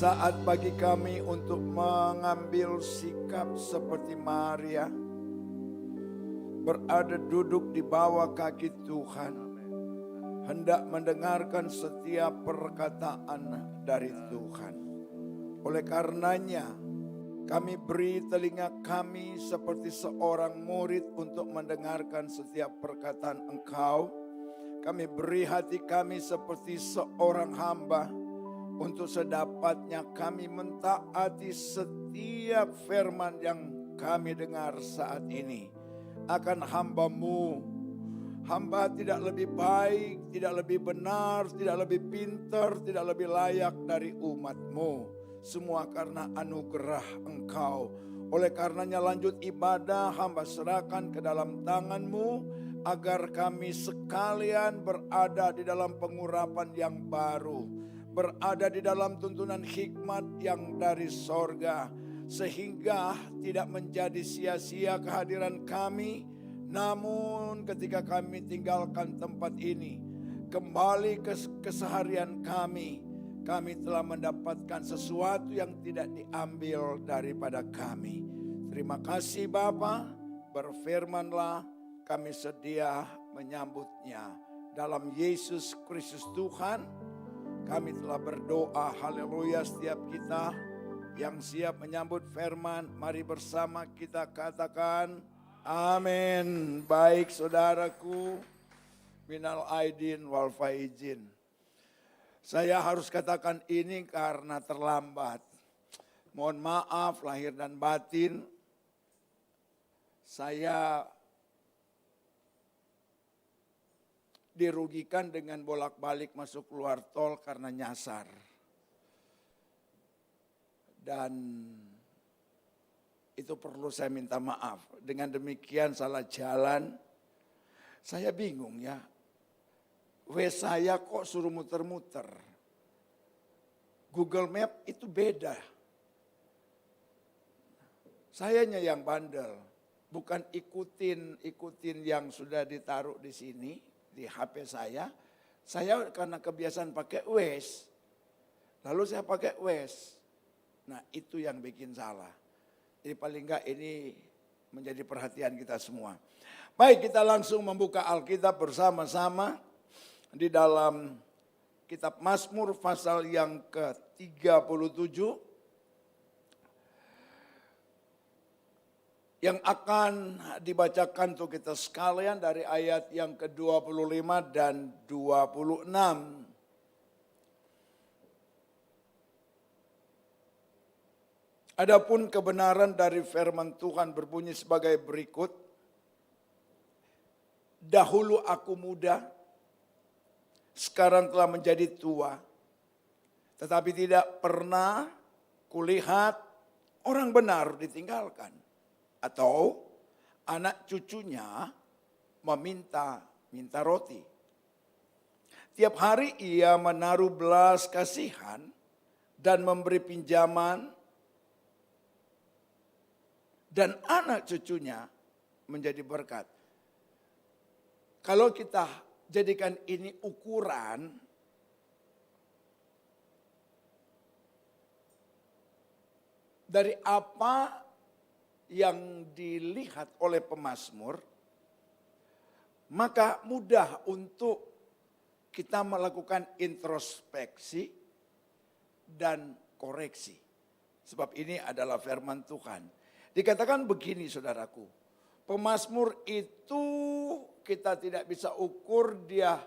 saat bagi kami untuk mengambil sikap seperti Maria, berada duduk di bawah kaki Tuhan, hendak mendengarkan setiap perkataan dari Tuhan. Oleh karenanya, kami beri telinga kami seperti seorang murid untuk mendengarkan setiap perkataan Engkau. Kami beri hati kami seperti seorang hamba untuk sedapatnya kami mentaati setiap firman yang kami dengar saat ini. Akan hamba-Mu, hamba tidak lebih baik, tidak lebih benar, tidak lebih pintar, tidak lebih layak dari umat-Mu. Semua karena anugerah Engkau. Oleh karenanya lanjut ibadah hamba serahkan ke dalam tangan-Mu, agar kami sekalian berada di dalam pengurapan yang baru, berada di dalam tuntunan hikmat yang dari sorga, sehingga tidak menjadi sia-sia kehadiran kami. Namun ketika kami tinggalkan tempat ini, kembali ke keseharian kami telah mendapatkan sesuatu yang tidak diambil daripada kami. Terima kasih Bapa, berfirmanlah, kami sedia menyambutnya. Dalam Yesus Kristus Tuhan, kami telah berdoa. Haleluya. Setiap kita yang siap menyambut firman, mari bersama kita katakan amin. Baik saudaraku, minal aidin wal faizin. Saya harus katakan ini karena terlambat. Mohon maaf lahir dan batin. Saya dirugikan dengan bolak-balik masuk keluar tol karena nyasar. Dan itu perlu saya minta maaf. Dengan demikian salah jalan. Saya bingung ya. Saya kok suruh muter-muter. Google Map itu beda. Sayanya yang bandel. Bukan ikutin yang sudah ditaruh di sini. Di HP saya karena kebiasaan pakai Waze, lalu saya pakai Waze. Nah itu yang bikin salah. Jadi paling enggak ini menjadi perhatian kita semua. Baik, kita langsung membuka Alkitab bersama-sama di dalam kitab Mazmur pasal yang ke-37. Yang akan dibacakan untuk kita sekalian dari ayat yang ke-25 dan 26. Adapun kebenaran dari firman Tuhan berbunyi sebagai berikut. Dahulu aku muda, sekarang telah menjadi tua. Tetapi tidak pernah kulihat orang benar ditinggalkan. Atau anak cucunya minta roti. Tiap hari ia menaruh belas kasihan dan memberi pinjaman. Dan anak cucunya menjadi berkat. Kalau kita jadikan ini ukuran, dari apa yang dilihat oleh pemazmur, maka mudah untuk kita melakukan introspeksi dan koreksi. Sebab ini adalah firman Tuhan. Dikatakan begini saudaraku, pemazmur itu kita tidak bisa ukur dia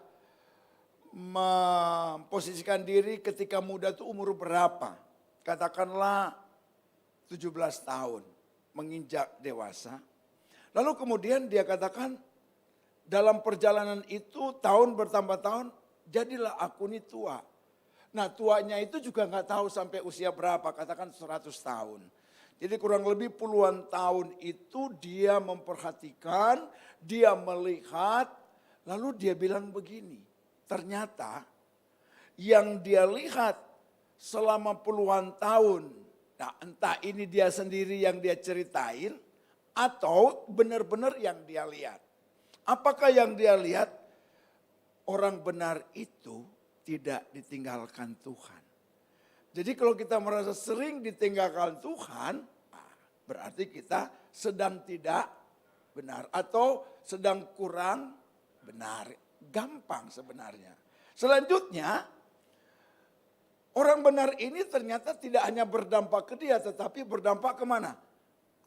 memposisikan diri ketika muda itu umur berapa. Katakanlah 17 tahun. Menginjak dewasa. Lalu kemudian dia katakan dalam perjalanan itu tahun bertambah tahun jadilah aku ini tua. Nah tuanya itu juga nggak tahu sampai usia berapa, katakan 100 tahun. Jadi kurang lebih puluhan tahun itu dia memperhatikan, dia melihat, lalu dia bilang begini. Ternyata yang dia lihat selama puluhan tahun, nah entah ini dia sendiri yang dia ceritain atau benar-benar yang dia lihat. Apakah yang dia lihat? Orang benar itu tidak ditinggalkan Tuhan. Jadi kalau kita merasa sering ditinggalkan Tuhan, berarti kita sedang tidak benar atau sedang kurang benar. Gampang sebenarnya. Selanjutnya, orang benar ini ternyata tidak hanya berdampak ke dia, tetapi berdampak kemana?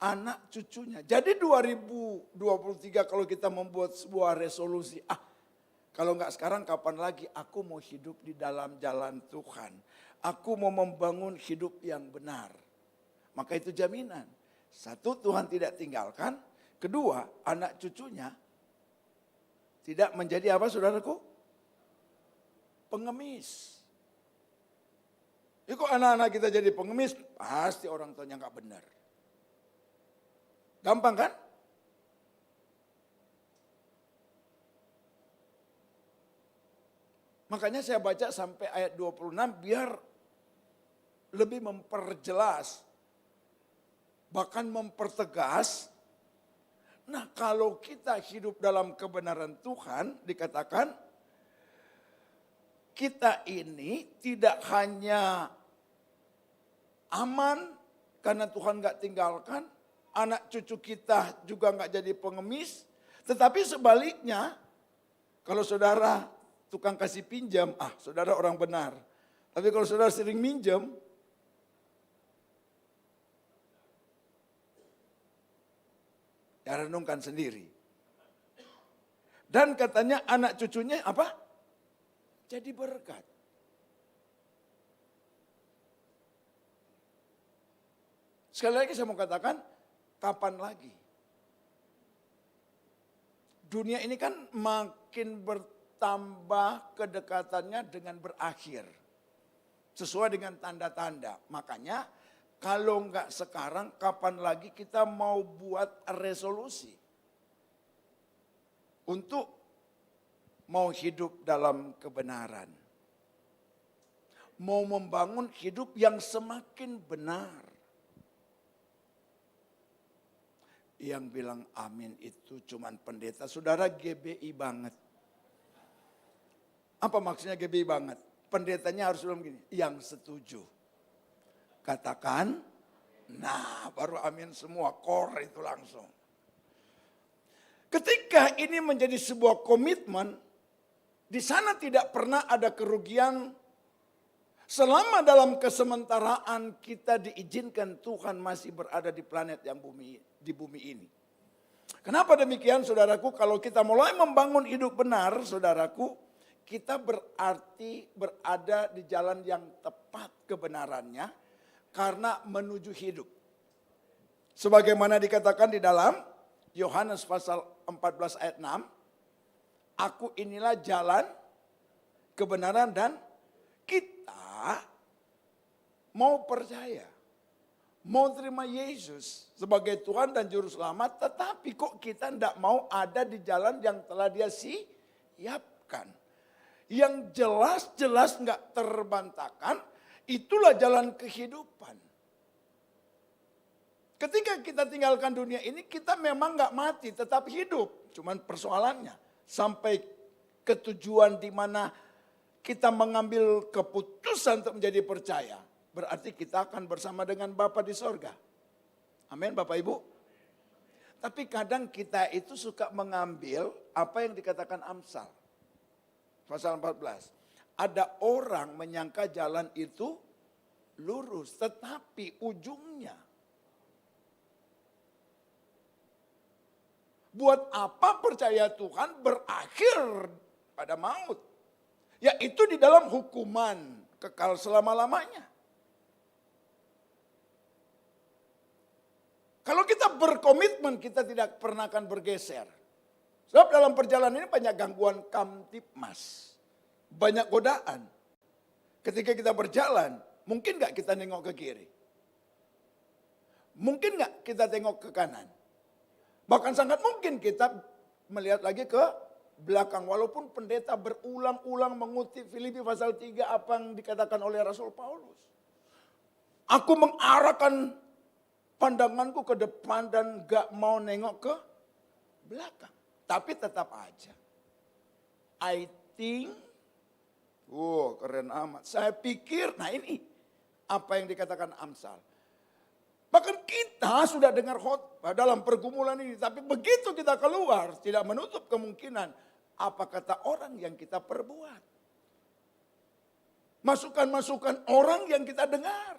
Anak cucunya. Jadi 2023 kalau kita membuat sebuah resolusi, kalau enggak sekarang kapan lagi aku mau hidup di dalam jalan Tuhan. Aku mau membangun hidup yang benar. Maka itu jaminan. Satu, Tuhan tidak tinggalkan. Kedua, anak cucunya tidak menjadi apa saudaraku? Pengemis. Ya kok anak-anak kita jadi pengemis? Pasti orang tuanya nggak benar. Gampang kan? Makanya saya baca sampai ayat 26 biar lebih memperjelas. Bahkan mempertegas. Nah kalau kita hidup dalam kebenaran Tuhan dikatakan kita ini tidak hanya aman karena Tuhan gak tinggalkan. Anak cucu kita juga gak jadi pengemis. Tetapi sebaliknya kalau saudara tukang kasih pinjam, saudara orang benar. Tapi kalau saudara sering minjam, ya renungkan sendiri. Dan katanya anak cucunya apa? Jadi berkat. Sekali lagi saya mau katakan, kapan lagi? Dunia ini kan makin bertambah kedekatannya dengan berakhir. Sesuai dengan tanda-tanda. Makanya kalau enggak sekarang, kapan lagi kita mau buat resolusi? Untuk mau hidup dalam kebenaran. Mau membangun hidup yang semakin benar. Yang bilang amin itu cuman pendeta. Saudara GBI banget. Apa maksudnya GBI banget? Pendetanya harus bilang begini, yang setuju. Katakan, nah baru amin semua, core itu langsung. Ketika ini menjadi sebuah komitmen, di sana tidak pernah ada kerugian selama dalam kesementaraan kita diizinkan Tuhan masih berada di planet yang di bumi ini. Kenapa demikian saudaraku? Kalau kita mulai membangun hidup benar saudaraku, kita berarti berada di jalan yang tepat kebenarannya karena menuju hidup. Sebagaimana dikatakan di dalam Yohanes pasal 14 ayat 6. Aku inilah jalan, kebenaran dan kita mau percaya. Mau terima Yesus sebagai Tuhan dan Juru Selamat. Tetapi kok kita tidak mau ada di jalan yang telah dia siapkan. Yang jelas-jelas nggak terbantahkan, itulah jalan kehidupan. Ketika kita tinggalkan dunia ini, kita memang nggak mati, tetap hidup. Cuman persoalannya, sampai ke tujuan di mana kita mengambil keputusan untuk menjadi percaya. Berarti kita akan bersama dengan Bapa di sorga. Amin Bapak Ibu. Tapi kadang kita itu suka mengambil apa yang dikatakan Amsal. Pasal 14. Ada orang menyangka jalan itu lurus. Tetapi ujungnya. Buat apa percaya Tuhan berakhir pada maut? Yaitu di dalam hukuman kekal selama-lamanya. Kalau kita berkomitmen kita tidak pernah akan bergeser. Sebab dalam perjalanan ini banyak gangguan kamtipmas. Banyak godaan. Ketika kita berjalan, mungkin gak kita nengok ke kiri? Mungkin gak kita tengok ke kanan? Bahkan sangat mungkin kita melihat lagi ke belakang. Walaupun pendeta berulang-ulang mengutip Filipi pasal 3 apa yang dikatakan oleh Rasul Paulus. Aku mengarahkan pandanganku ke depan dan gak mau nengok ke belakang. Tapi tetap aja. I think, keren amat. Saya pikir, nah ini. apa yang dikatakan Amsal. Bahkan kita sudah dengar khotbah dalam pergumulan ini. Tapi begitu kita keluar, tidak menutup kemungkinan apa kata orang yang kita perbuat. Masukan-masukan orang yang kita dengar.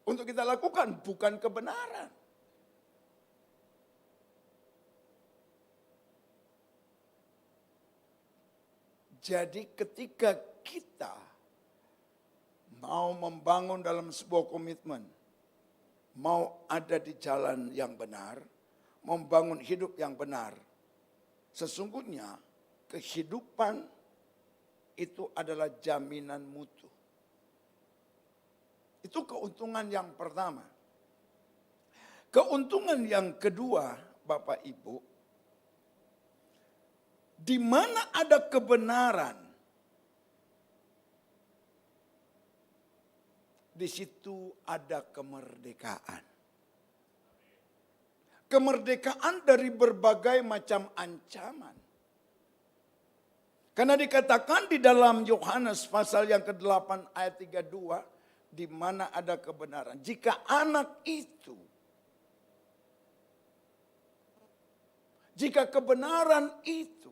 Untuk kita lakukan bukan kebenaran. Jadi ketika kita mau membangun dalam sebuah komitmen, mau ada di jalan yang benar, membangun hidup yang benar, sesungguhnya kehidupan itu adalah jaminan mutu. Itu keuntungan yang pertama. Keuntungan yang kedua, Bapak Ibu, di mana ada kebenaran, di situ ada kemerdekaan. Kemerdekaan dari berbagai macam ancaman. Karena dikatakan di dalam Yohanes pasal yang ke-8 ayat 32, di mana ada kebenaran. Jika anak itu, jika kebenaran itu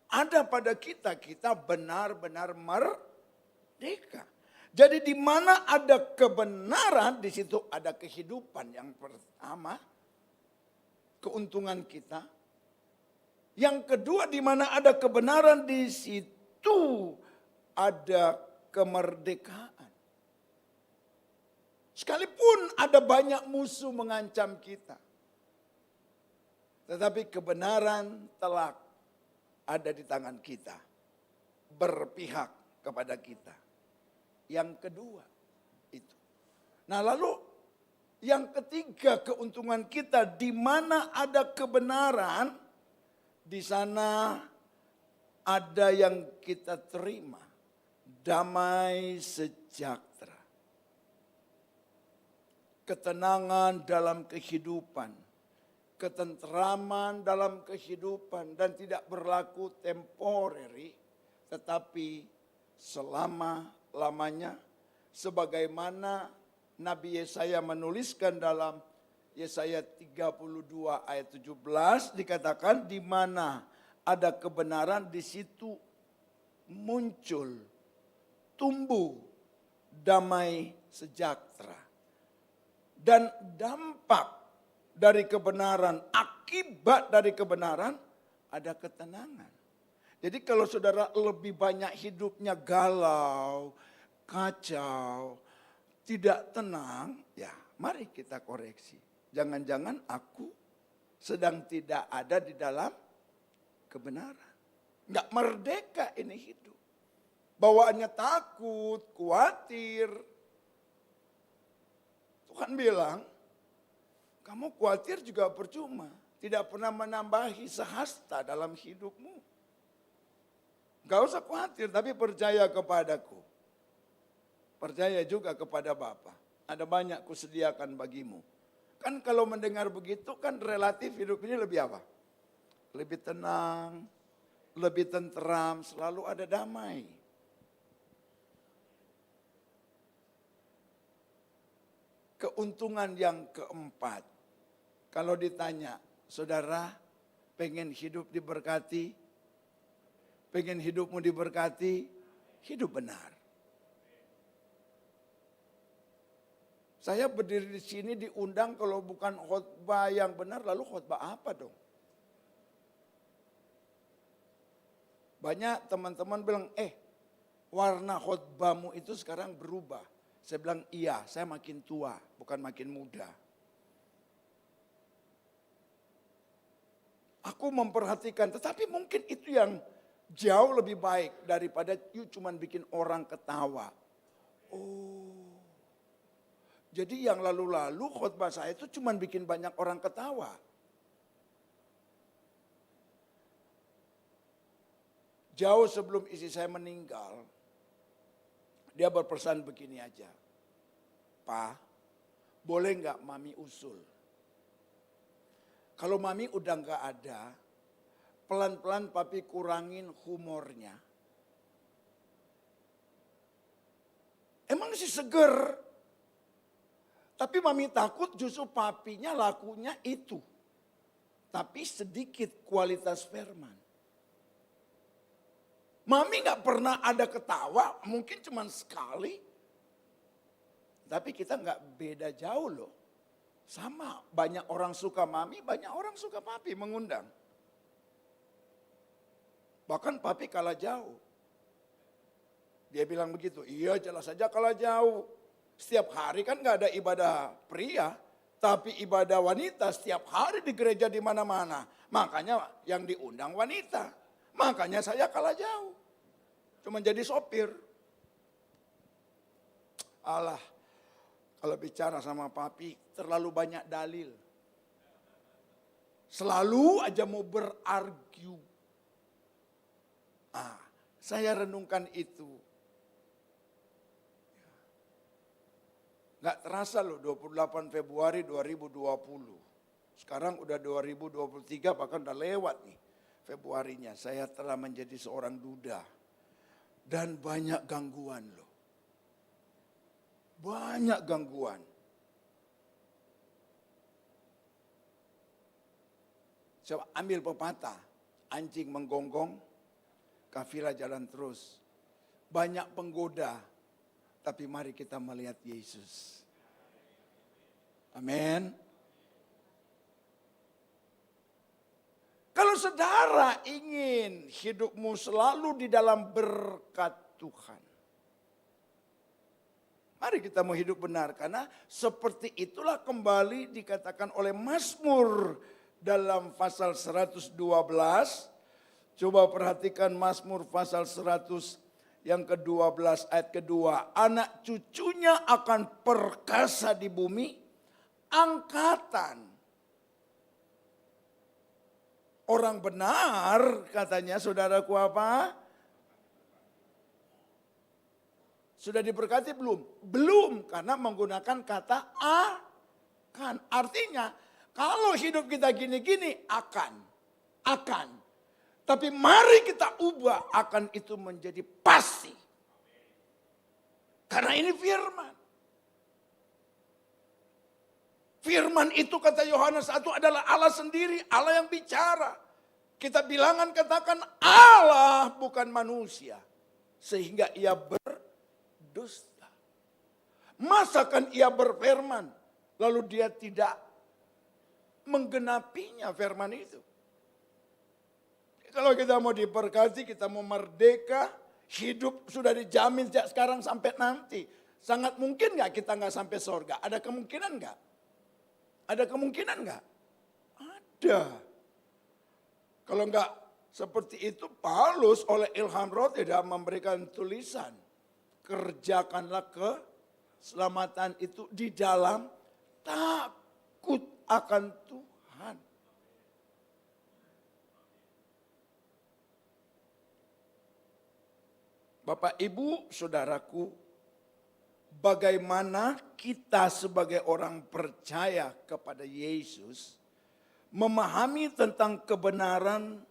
ada pada kita, kita benar-benar merdeka. Jadi di mana ada kebenaran, di situ ada kehidupan. Yang pertama, keuntungan kita. Yang kedua, di mana ada kebenaran, di situ ada kemerdekaan. Sekalipun ada banyak musuh mengancam kita, tetapi kebenaran telah ada di tangan kita, berpihak kepada kita. Yang kedua itu. Nah lalu yang ketiga keuntungan kita, di mana ada kebenaran, di sana ada yang kita terima, damai sejahtera. Ketenangan dalam kehidupan, ketentraman dalam kehidupan, dan tidak berlaku temporary, tetapi selama-lamanya, sebagaimana Nabi Yesaya menuliskan dalam Yesaya 32 ayat 17, dikatakan di mana ada kebenaran, di situ muncul, tumbuh damai sejahtera. Dan dampak dari kebenaran, akibat dari kebenaran, ada ketenangan. Jadi kalau saudara lebih banyak hidupnya galau, kacau, tidak tenang, ya mari kita koreksi. Jangan-jangan aku sedang tidak ada di dalam kebenaran. Enggak merdeka ini hidup. Bawaannya takut, khawatir. Tuhan bilang, kamu khawatir juga percuma. Tidak pernah menambahi sehasta dalam hidupmu. Gak usah khawatir, tapi percaya kepadaku. Percaya juga kepada Bapa. Ada banyak kusediakan bagimu. Kan kalau mendengar begitu kan relatif hidup ini lebih apa? Lebih tenang, lebih tentram, selalu ada damai. Keuntungan yang keempat, kalau ditanya, saudara pengen hidup diberkati, pengen hidupmu diberkati, hidup benar. Saya berdiri di sini diundang kalau bukan khotbah yang benar, lalu khotbah apa dong? Banyak teman-teman bilang, warna khotbahmu itu sekarang berubah. Saya bilang, iya, saya makin tua, bukan makin muda. Aku memperhatikan, tetapi mungkin itu yang jauh lebih baik daripada you cuman bikin orang ketawa. Oh, jadi yang lalu-lalu khotbah saya itu cuman bikin banyak orang ketawa. Jauh sebelum istri saya meninggal, dia berpesan begini aja. Pa, boleh nggak mami usul? Kalau mami udah nggak ada, pelan-pelan papi kurangin humornya. Emang sih seger. Tapi mami takut justru papinya lakunya itu. Tapi sedikit kualitas firman. Mami gak pernah ada ketawa, mungkin cuma sekali. Tapi kita gak beda jauh loh. Sama, banyak orang suka mami, banyak orang suka papi mengundang. Bahkan papi kalah jauh. Dia bilang begitu, iya jelas saja kalah jauh. Setiap hari kan gak ada ibadah pria, tapi ibadah wanita setiap hari di gereja di mana-mana. Makanya yang diundang wanita. Makanya saya kalah jauh. Cuma jadi sopir. Allah, kalau bicara sama papi terlalu banyak dalil. Selalu aja mau berargu. Saya renungkan itu. Gak terasa loh 28 Februari 2020. Sekarang udah 2023 bahkan udah lewat nih Februarinya. Saya telah menjadi seorang duda. Dan banyak gangguan loh. Banyak gangguan. Coba ambil pepatah. Anjing menggonggong, kafilah jalan terus. Banyak penggoda. Tapi mari kita melihat Yesus. Amin. Kalau saudara ingin hidupmu selalu di dalam berkat Tuhan. Mari kita mau hidup benar. Karena seperti itulah kembali dikatakan oleh Mazmur dalam pasal 112. Coba perhatikan Mazmur pasal 100 yang ke-12 ayat kedua. Anak cucunya akan perkasa di bumi. Angkatan orang benar katanya saudaraku apa? Sudah diberkati belum? Belum karena menggunakan kata akan. Artinya kalau hidup kita gini-gini akan. Tapi mari kita ubah akan itu menjadi pasti. Karena ini firman. Firman itu kata Yohanes 1 adalah Allah sendiri, Allah yang bicara. Kita bilangan katakan Allah bukan manusia. Sehingga ia berdusta. Masakan ia berfirman, lalu dia tidak menggenapinya firman itu. Kalau kita mau diberkati, kita mau merdeka, hidup sudah dijamin sejak sekarang sampai nanti. Sangat mungkin gak kita gak sampai surga? Ada kemungkinan gak? Ada kemungkinan nggak? Ada. Kalau nggak seperti itu, Paulus oleh ilham roh tidak memberikan tulisan. Kerjakanlah keselamatan itu di dalam takut akan Tuhan. Bapak, Ibu, Saudaraku, bagaimana kita sebagai orang percaya kepada Yesus memahami tentang kebenaran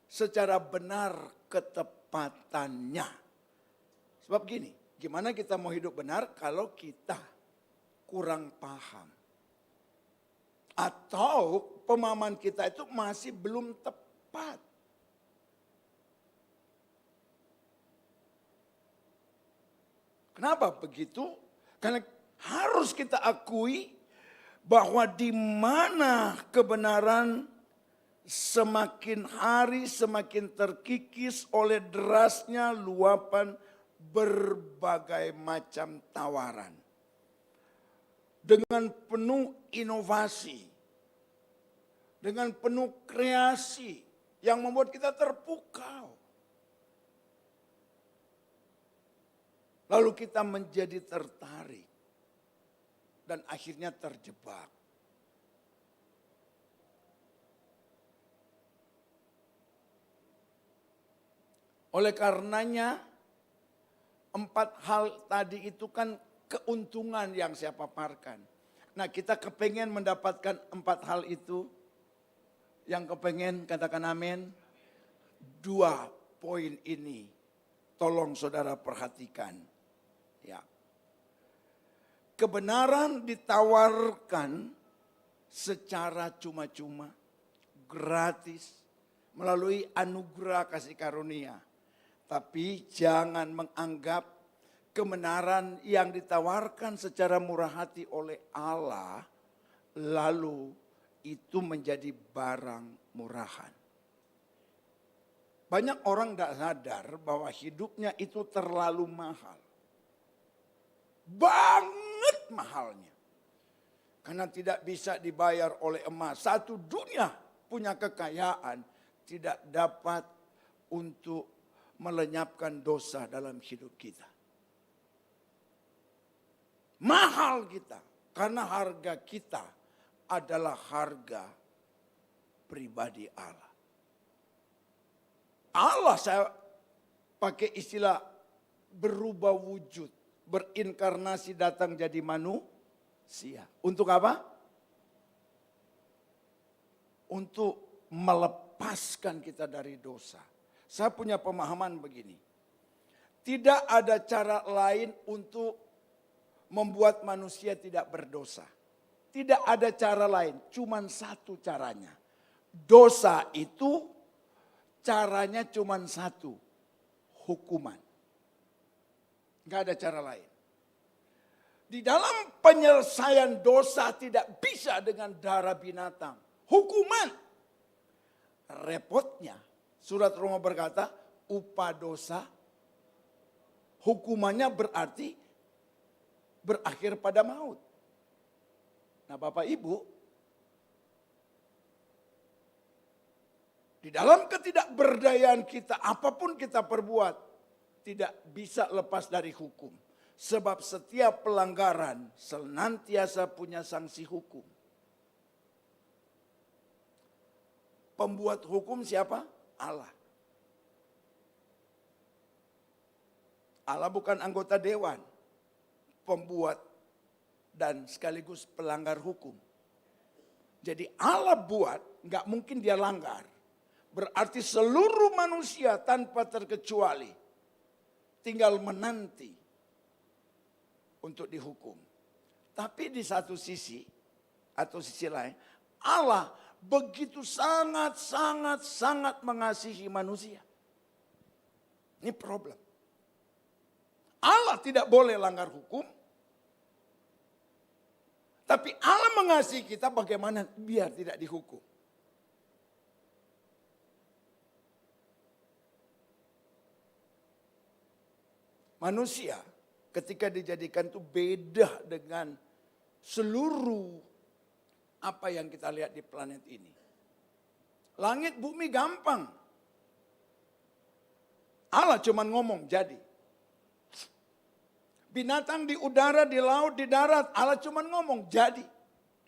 secara benar ketepatannya. Sebab gini, gimana kita mau hidup benar kalau kita kurang paham. Atau pemahaman kita itu masih belum tepat. Kenapa begitu? Karena harus kita akui bahwa di mana kebenaran semakin hari semakin terkikis oleh derasnya luapan berbagai macam tawaran. Dengan penuh inovasi, dengan penuh kreasi yang membuat kita terpukau. Lalu kita menjadi tertarik dan akhirnya terjebak. Oleh karenanya 4 hal tadi itu kan keuntungan yang saya paparkan. Nah, kita kepengen mendapatkan 4 hal itu. Yang kepengen katakan amin. 2 poin ini tolong saudara perhatikan. Ya. kebenaran ditawarkan secara cuma-cuma, gratis, melalui anugerah kasih karunia. Tapi jangan menganggap kebenaran yang ditawarkan secara murah hati oleh Allah, lalu itu menjadi barang murahan. Banyak orang tidak sadar bahwa hidupnya itu terlalu mahal. Banget mahalnya. Karena tidak bisa dibayar oleh emas. Satu dunia punya kekayaan tidak dapat untuk melenyapkan dosa dalam hidup kita. Mahal kita karena harga kita adalah harga pribadi Allah. Allah, saya pakai istilah berubah wujud, berinkarnasi datang jadi manusia. Untuk apa? Untuk melepaskan kita dari dosa. Saya punya pemahaman begini. Tidak ada cara lain untuk membuat manusia tidak berdosa. Tidak ada cara lain, cuma satu caranya. Dosa itu caranya cuma satu, hukuman. Enggak ada cara lain. Di dalam penyelesaian dosa tidak bisa dengan darah binatang. Hukuman. Repotnya, surat Roma berkata, upah dosa, hukumannya berarti berakhir pada maut. Nah Bapak Ibu, di dalam ketidakberdayaan kita, apapun kita perbuat, tidak bisa lepas dari hukum. Sebab setiap pelanggaran senantiasa punya sanksi hukum. Pembuat hukum siapa? Allah. Allah bukan anggota dewan, pembuat dan sekaligus pelanggar hukum. Jadi Allah buat, nggak mungkin dia langgar. Berarti seluruh manusia tanpa terkecuali tinggal menanti untuk dihukum. Tapi di satu sisi atau sisi lain, Allah begitu sangat mengasihi manusia. Ini problem. Allah tidak boleh langgar hukum. Tapi Allah mengasihi kita bagaimana biar tidak dihukum. Manusia ketika dijadikan itu beda dengan seluruh apa yang kita lihat di planet ini. Langit bumi gampang. Allah cuma ngomong jadi. Binatang di udara, di laut, di darat, Allah cuma ngomong jadi.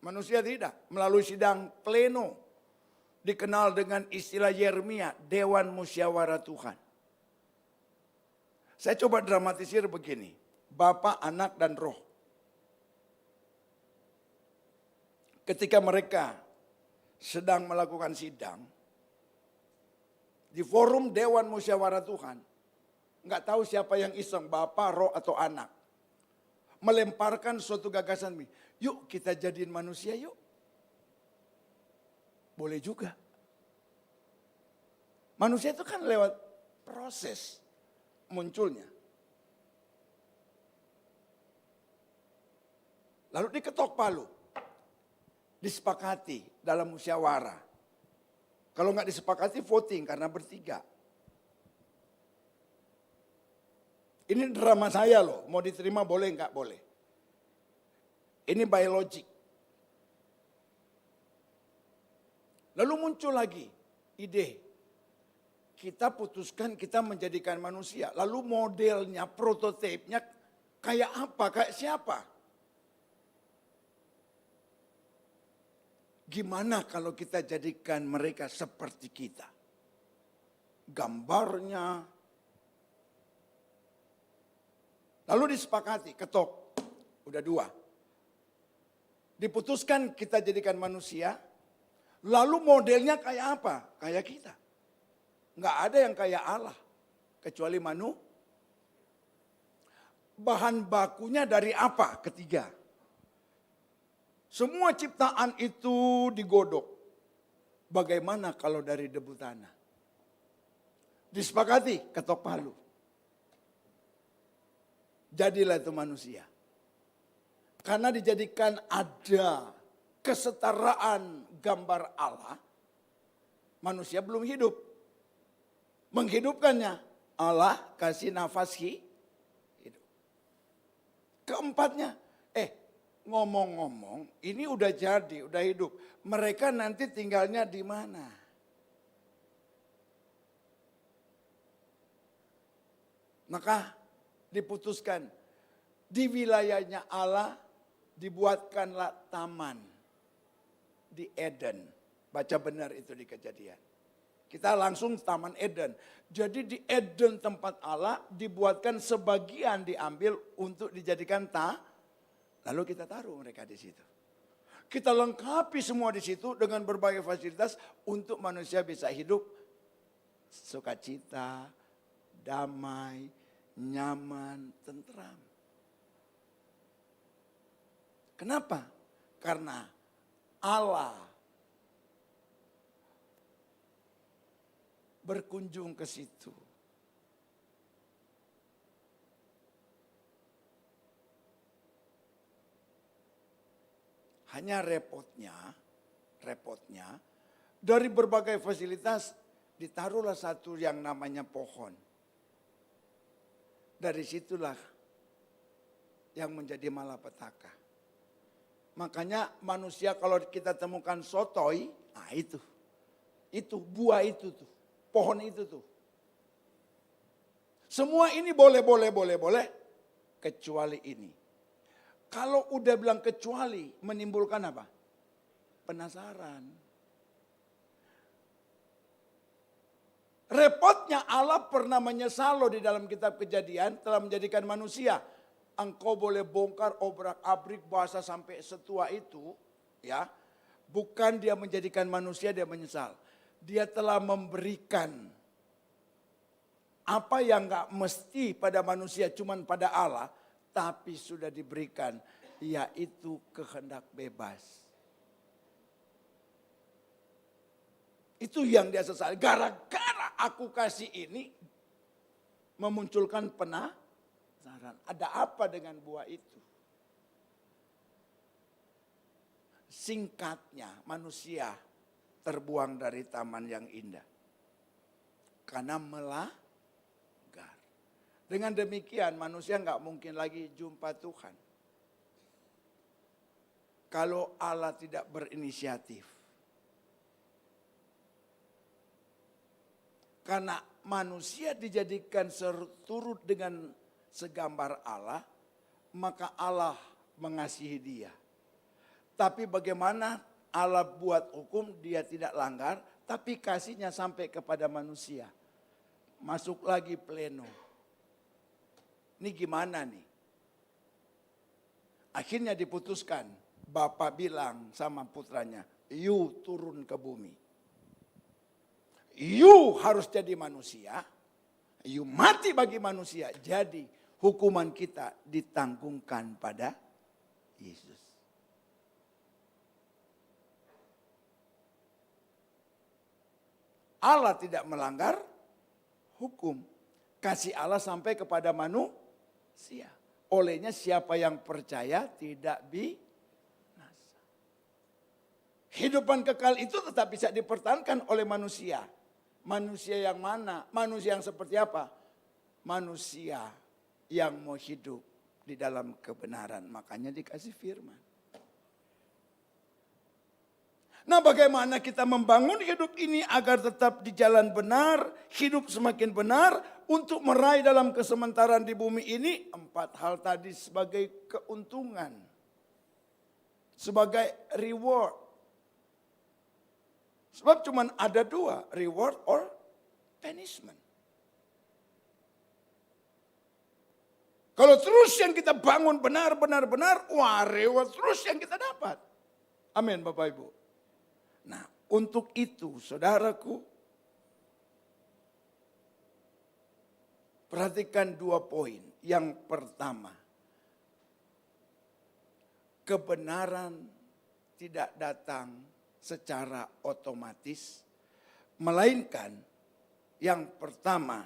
Manusia tidak. Melalui sidang pleno, dikenal dengan istilah Yeremia, Dewan Musyawarah Tuhan. Saya coba dramatisir begini. Bapa, Anak, dan Roh. Ketika mereka sedang melakukan sidang, di forum Dewan Musyawarah Tuhan, nggak tahu siapa yang iseng, Bapa, Roh, atau Anak. Melemparkan suatu gagasan, yuk kita jadiin manusia yuk. Boleh juga. Manusia itu kan lewat proses munculnya. Lalu diketok palu. Disepakati dalam musyawarah. Kalau nggak disepakati voting karena bertiga. Ini drama saya loh, mau diterima boleh nggak boleh. Ini biologic. Lalu muncul lagi ide. Kita putuskan kita menjadikan manusia. Lalu modelnya, prototipenya kayak apa, kayak siapa? Gimana kalau kita jadikan mereka seperti kita? Gambarnya. Lalu disepakati, ketok. Udah 2. Diputuskan kita jadikan manusia. Lalu modelnya kayak apa? Kayak kita. Nggak ada yang kayak Allah. Kecuali bahan bakunya dari apa? Ketiga. Semua ciptaan itu digodok. Bagaimana kalau dari debu tanah? Disepakati, ketok palu. Jadilah itu manusia. Karena dijadikan ada kesetaraan gambar Allah, manusia belum hidup. Menghidupkannya, Allah kasih nafas hidup. Keempatnya, ngomong-ngomong, ini udah jadi, udah hidup. Mereka nanti tinggalnya di mana? Maka diputuskan, di wilayahnya Allah dibuatkanlah taman di Eden. Baca benar itu di Kejadian. Kita langsung Taman Eden. Jadi di Eden tempat Allah dibuatkan sebagian diambil untuk dijadikan lalu kita taruh mereka di situ. Kita lengkapi semua di situ dengan berbagai fasilitas untuk manusia bisa hidup sukacita, damai, nyaman, tentram. Kenapa? Karena Allah berkunjung ke situ. Hanya repotnya dari berbagai fasilitas ditaruhlah satu yang namanya pohon. Dari situlah yang menjadi malapetaka. Makanya manusia kalau kita temukan sotoy, nah itu buah itu tuh, pohon itu tuh. Semua ini boleh, kecuali ini. Kalau udah bilang kecuali, menimbulkan apa? Penasaran. Repotnya Allah pernah menyesal loh di dalam kitab Kejadian telah menjadikan manusia. Engkau boleh bongkar obrak-abrik bahasa sampai setua itu, ya. Bukan dia menjadikan manusia, dia menyesal. Dia telah memberikan apa yang gak mesti pada manusia, cuman pada Allah. Tapi sudah diberikan, yaitu kehendak bebas. Itu yang dia sesali. Gara-gara aku kasih ini, memunculkan penasaran. Ada apa dengan buah itu? Singkatnya, manusia terbuang dari taman yang indah. Karena melanggar. Dengan demikian manusia nggak mungkin lagi jumpa Tuhan. Kalau Allah tidak berinisiatif. Karena manusia dijadikan turut dengan segambar Allah, maka Allah mengasihi dia. Tapi bagaimana Allah buat hukum, dia tidak langgar, tapi kasihnya sampai kepada manusia. Masuk lagi pleno. Ini gimana nih? Akhirnya diputuskan, Bapak bilang sama putranya, you turun ke bumi. You harus jadi manusia, you mati bagi manusia. Jadi hukuman kita ditanggungkan pada Yesus. Allah tidak melanggar hukum. Kasih Allah sampai kepada manusia. Olehnya siapa yang percaya tidak binasa. Hidupan kekal itu tetap bisa dipertahankan oleh manusia. Manusia yang mana? Manusia yang seperti apa? Manusia yang mau hidup di dalam kebenaran. Makanya dikasih firman. Nah, bagaimana kita membangun hidup ini agar tetap di jalan benar, hidup semakin benar, untuk meraih dalam kesementaraan di bumi ini, 4 hal tadi sebagai keuntungan, sebagai reward. Sebab cuma ada 2, reward or punishment. Kalau terus yang kita bangun benar, wah reward terus yang kita dapat. Amin Bapak Ibu. Nah, untuk itu saudaraku, perhatikan 2 poin. Yang pertama, kebenaran tidak datang secara otomatis, melainkan yang pertama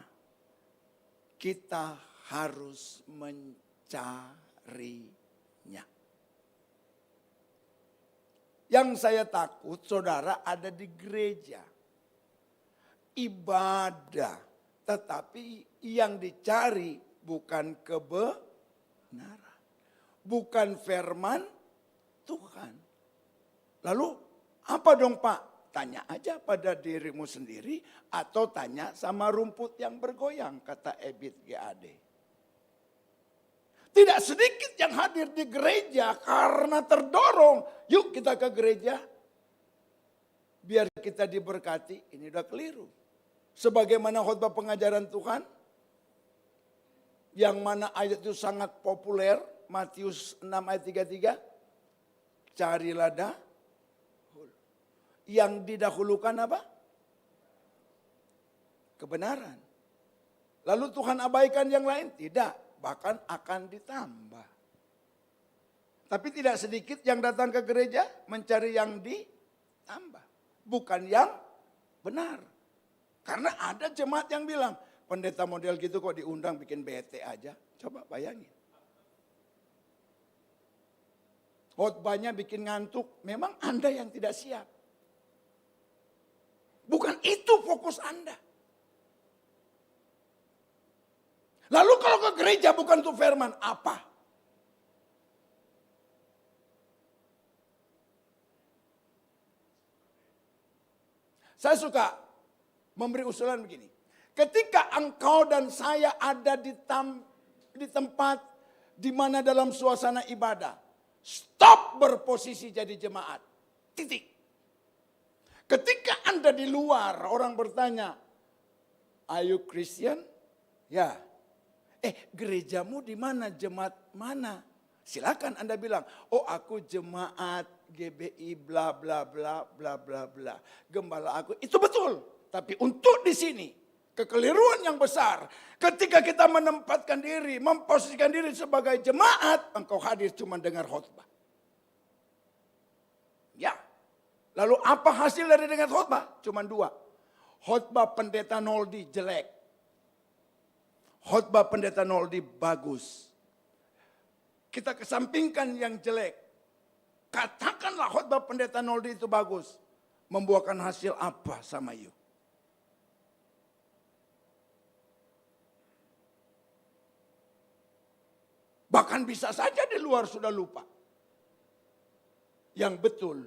kita harus mencarinya. Yang saya takut saudara ada di gereja, ibadah, tetapi yang dicari bukan kebenaran, bukan firman Tuhan. Lalu apa dong Pak? Tanya aja pada dirimu sendiri atau tanya sama rumput yang bergoyang, kata Ebit GAD. Tidak sedikit yang hadir di gereja karena terdorong. Yuk kita ke gereja. Biar kita diberkati. Ini udah keliru. Sebagaimana khotbah pengajaran Tuhan. Yang mana ayat itu sangat populer. Matius 6 ayat 33. Carilah dahulu. Yang didahulukan apa? Kebenaran. Lalu Tuhan abaikan yang lain? Tidak. Bahkan akan ditambah. Tapi tidak sedikit yang datang ke gereja mencari yang ditambah. Bukan yang benar. Karena ada jemaat yang bilang, pendeta model gitu kok diundang bikin bete aja. Coba bayangin. Khotbahnya bikin ngantuk, memang Anda yang tidak siap. Bukan itu fokus Anda. Lalu kalau ke gereja bukan untuk firman, apa? Saya suka memberi usulan begini. Ketika engkau dan saya ada di tempat di mana dalam suasana ibadah, stop berposisi jadi jemaat. Titik. Ketika Anda di luar, orang bertanya, "Are you Christian?" Ya. Gerejamu di mana? Jemaat mana? Silakan Anda bilang, "Oh, aku jemaat GBI bla bla bla bla bla bla. Gembala aku." Itu betul. Tapi untuk di sini kekeliruan yang besar ketika kita menempatkan diri, memposisikan diri sebagai jemaat, engkau hadir cuma dengar khotbah. Ya. Lalu apa hasil dari dengar khotbah? Cuma 2. Khotbah pendeta Noldi jelek. Khotbah pendeta Noldi bagus. Kita kesampingkan yang jelek. Katakanlah khotbah pendeta Noldi itu bagus. Membuahkan hasil apa sama you? Bahkan bisa saja di luar sudah lupa. Yang betul,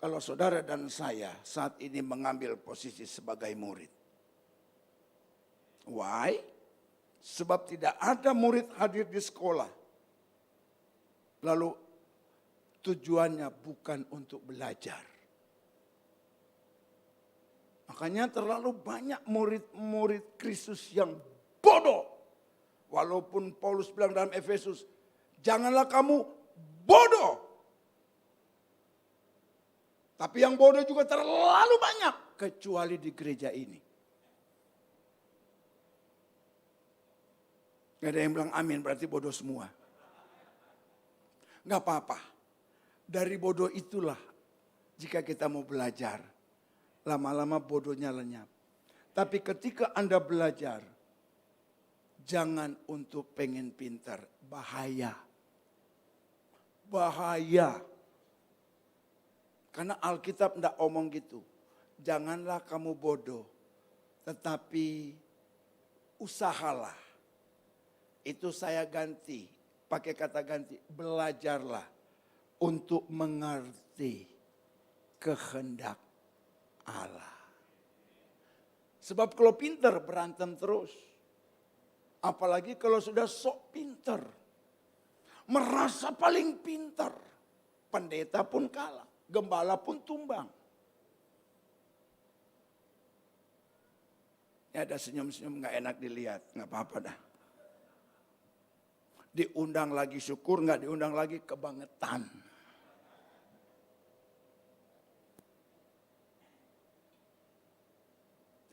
kalau saudara dan saya saat ini mengambil posisi sebagai murid. Why? Sebab tidak ada murid hadir di sekolah. Lalu tujuannya bukan untuk belajar. Makanya terlalu banyak murid-murid Kristus yang bodoh. Walaupun Paulus bilang dalam Efesus, janganlah kamu bodoh. Tapi yang bodoh juga terlalu banyak. Kecuali di gereja ini. Gak ada yang bilang amin, berarti bodoh semua. Gak apa-apa. Dari bodoh itulah jika kita mau belajar. Lama-lama bodohnya lenyap. Tapi ketika Anda belajar, jangan untuk pengen pintar. Bahaya. Bahaya. Karena Alkitab tidak omong gitu. Janganlah kamu bodoh. Tetapi usahalah. Itu saya ganti, pakai kata ganti, belajarlah untuk mengerti kehendak Allah. Sebab kalau pinter berantem terus. Apalagi kalau sudah sok pinter. Merasa paling pinter. Pendeta pun kalah, gembala pun tumbang. Ya ada senyum-senyum gak enak dilihat, gak apa-apa dah. Diundang lagi syukur, nggak diundang lagi kebangetan.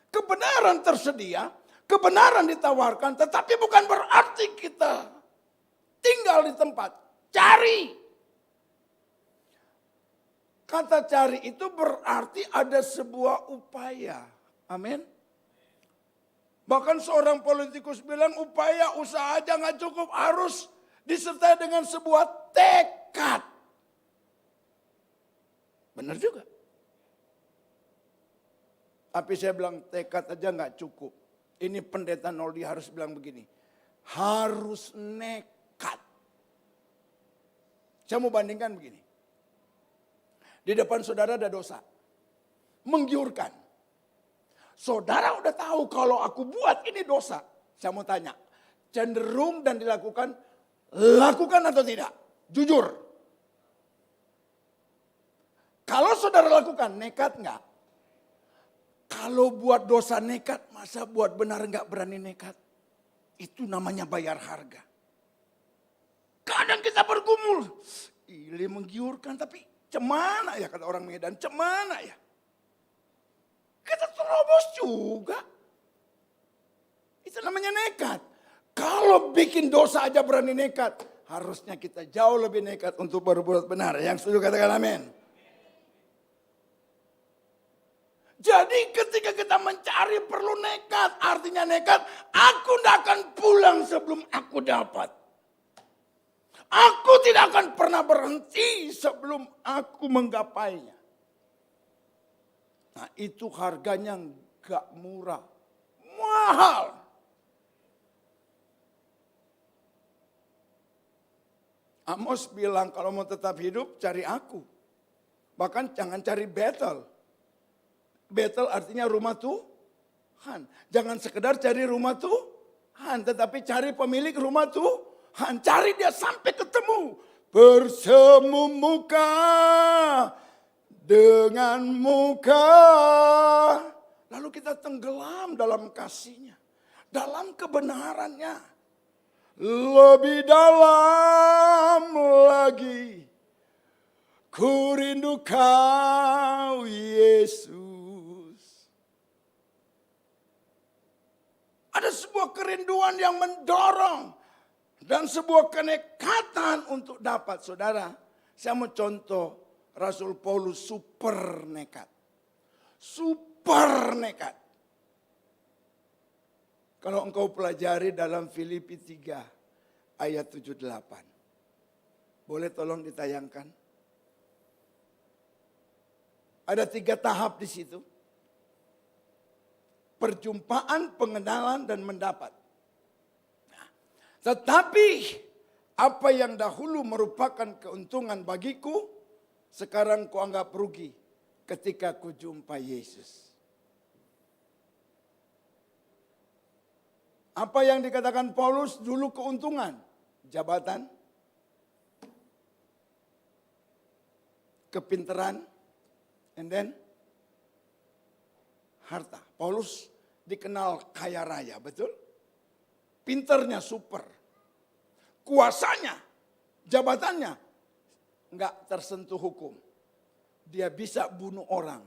Kebenaran tersedia, kebenaran ditawarkan, tetapi bukan berarti kita tinggal di tempat. Cari. Kata cari itu berarti ada sebuah upaya. Amin. Bahkan seorang politikus bilang upaya usaha aja nggak cukup, harus disertai dengan sebuah tekad. Benar juga. Tapi saya bilang tekad aja nggak cukup. Ini pendeta Noldi harus bilang begini. Harus nekat. Saya mau bandingkan begini. Di depan saudara ada dosa. Menggiurkan. Saudara udah tahu kalau aku buat ini dosa. Saya mau tanya. Cenderung dan dilakukan. Lakukan atau tidak? Jujur. Kalau saudara lakukan, nekat nggak? Kalau buat dosa nekat, masa buat benar nggak berani nekat? Itu namanya bayar harga. Kadang kita bergumul. Ini menggiurkan, tapi cemana ya kata orang Medan, cemana ya? Kita terobos juga. Itu namanya nekat. Kalau bikin dosa aja berani nekat, harusnya kita jauh lebih nekat untuk berbuat benar. Yang setuju katakan amin. Jadi ketika kita mencari perlu nekat. Artinya nekat, aku tidak akan pulang sebelum aku dapat. Aku tidak akan pernah berhenti sebelum aku menggapainya. Nah itu harganya gak murah. Mahal. Amos bilang kalau mau tetap hidup cari aku. Bahkan jangan cari Betel. Betel artinya rumah Tuhan. Jangan sekedar cari rumah Tuhan. Tetapi cari pemilik rumah Tuhan. Cari dia sampai ketemu. Bersemu muka dengan muka. Lalu kita tenggelam dalam kasihnya. Dalam kebenarannya. Lebih dalam lagi. Ku rindu kau Yesus. Ada sebuah kerinduan yang mendorong. Dan sebuah kenekatan untuk dapat. Saudara, saya mau contoh Rasul Paulus super nekat. Super nekat. Kalau engkau pelajari dalam Filipi 3 ayat 78. Boleh tolong ditayangkan? Ada 3 tahap di situ. Perjumpaan, pengenalan, dan mendapat. Nah, tetapi apa yang dahulu merupakan keuntungan bagiku, sekarang kuanggap rugi ketika kujumpa Yesus. Apa yang dikatakan Paulus dulu keuntungan? Jabatan, kepintaran, and then harta. Paulus dikenal kaya raya, betul? Pinternya super. Kuasanya, jabatannya enggak tersentuh hukum. Dia bisa bunuh orang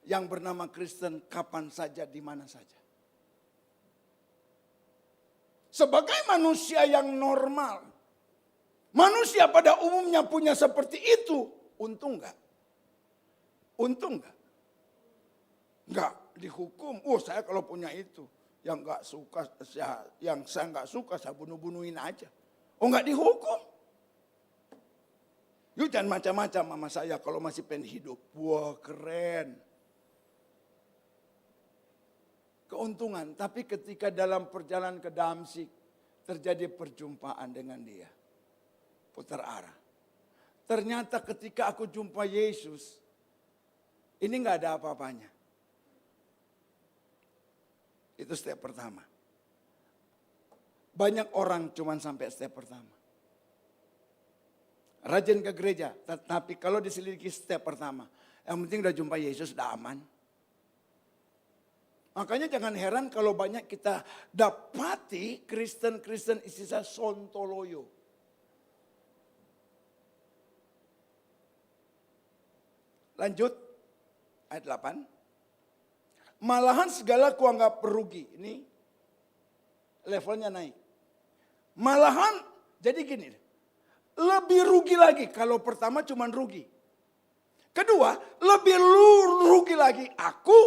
yang bernama Kristen kapan saja, di mana saja. Sebagai manusia yang normal, manusia pada umumnya punya seperti itu, untung enggak? Untung enggak? Enggak dihukum. Oh, saya kalau punya itu, yang enggak suka, yang saya enggak suka, saya bunuh-bunuhin aja. Oh, enggak dihukum. Yuk jangan macam-macam sama saya kalau masih pengen hidup. Wah, keren. Keuntungan. Tapi ketika dalam perjalanan ke Damsyik terjadi perjumpaan dengan dia. Putar arah. Ternyata ketika aku jumpa Yesus, ini enggak ada apa-apanya. Itu step pertama. Banyak orang cuma sampai step pertama. Rajin ke gereja, tetapi kalau diselidiki step pertama, yang penting udah jumpa Yesus, udah aman. Makanya jangan heran kalau banyak kita dapati Kristen-Kristen istilah sontoloyo. Lanjut, ayat 8. Malahan segala kuanggap rugi. Ini levelnya naik. Malahan, jadi gini. Lebih rugi lagi. Kalau pertama cuma rugi. Kedua, lebih rugi lagi aku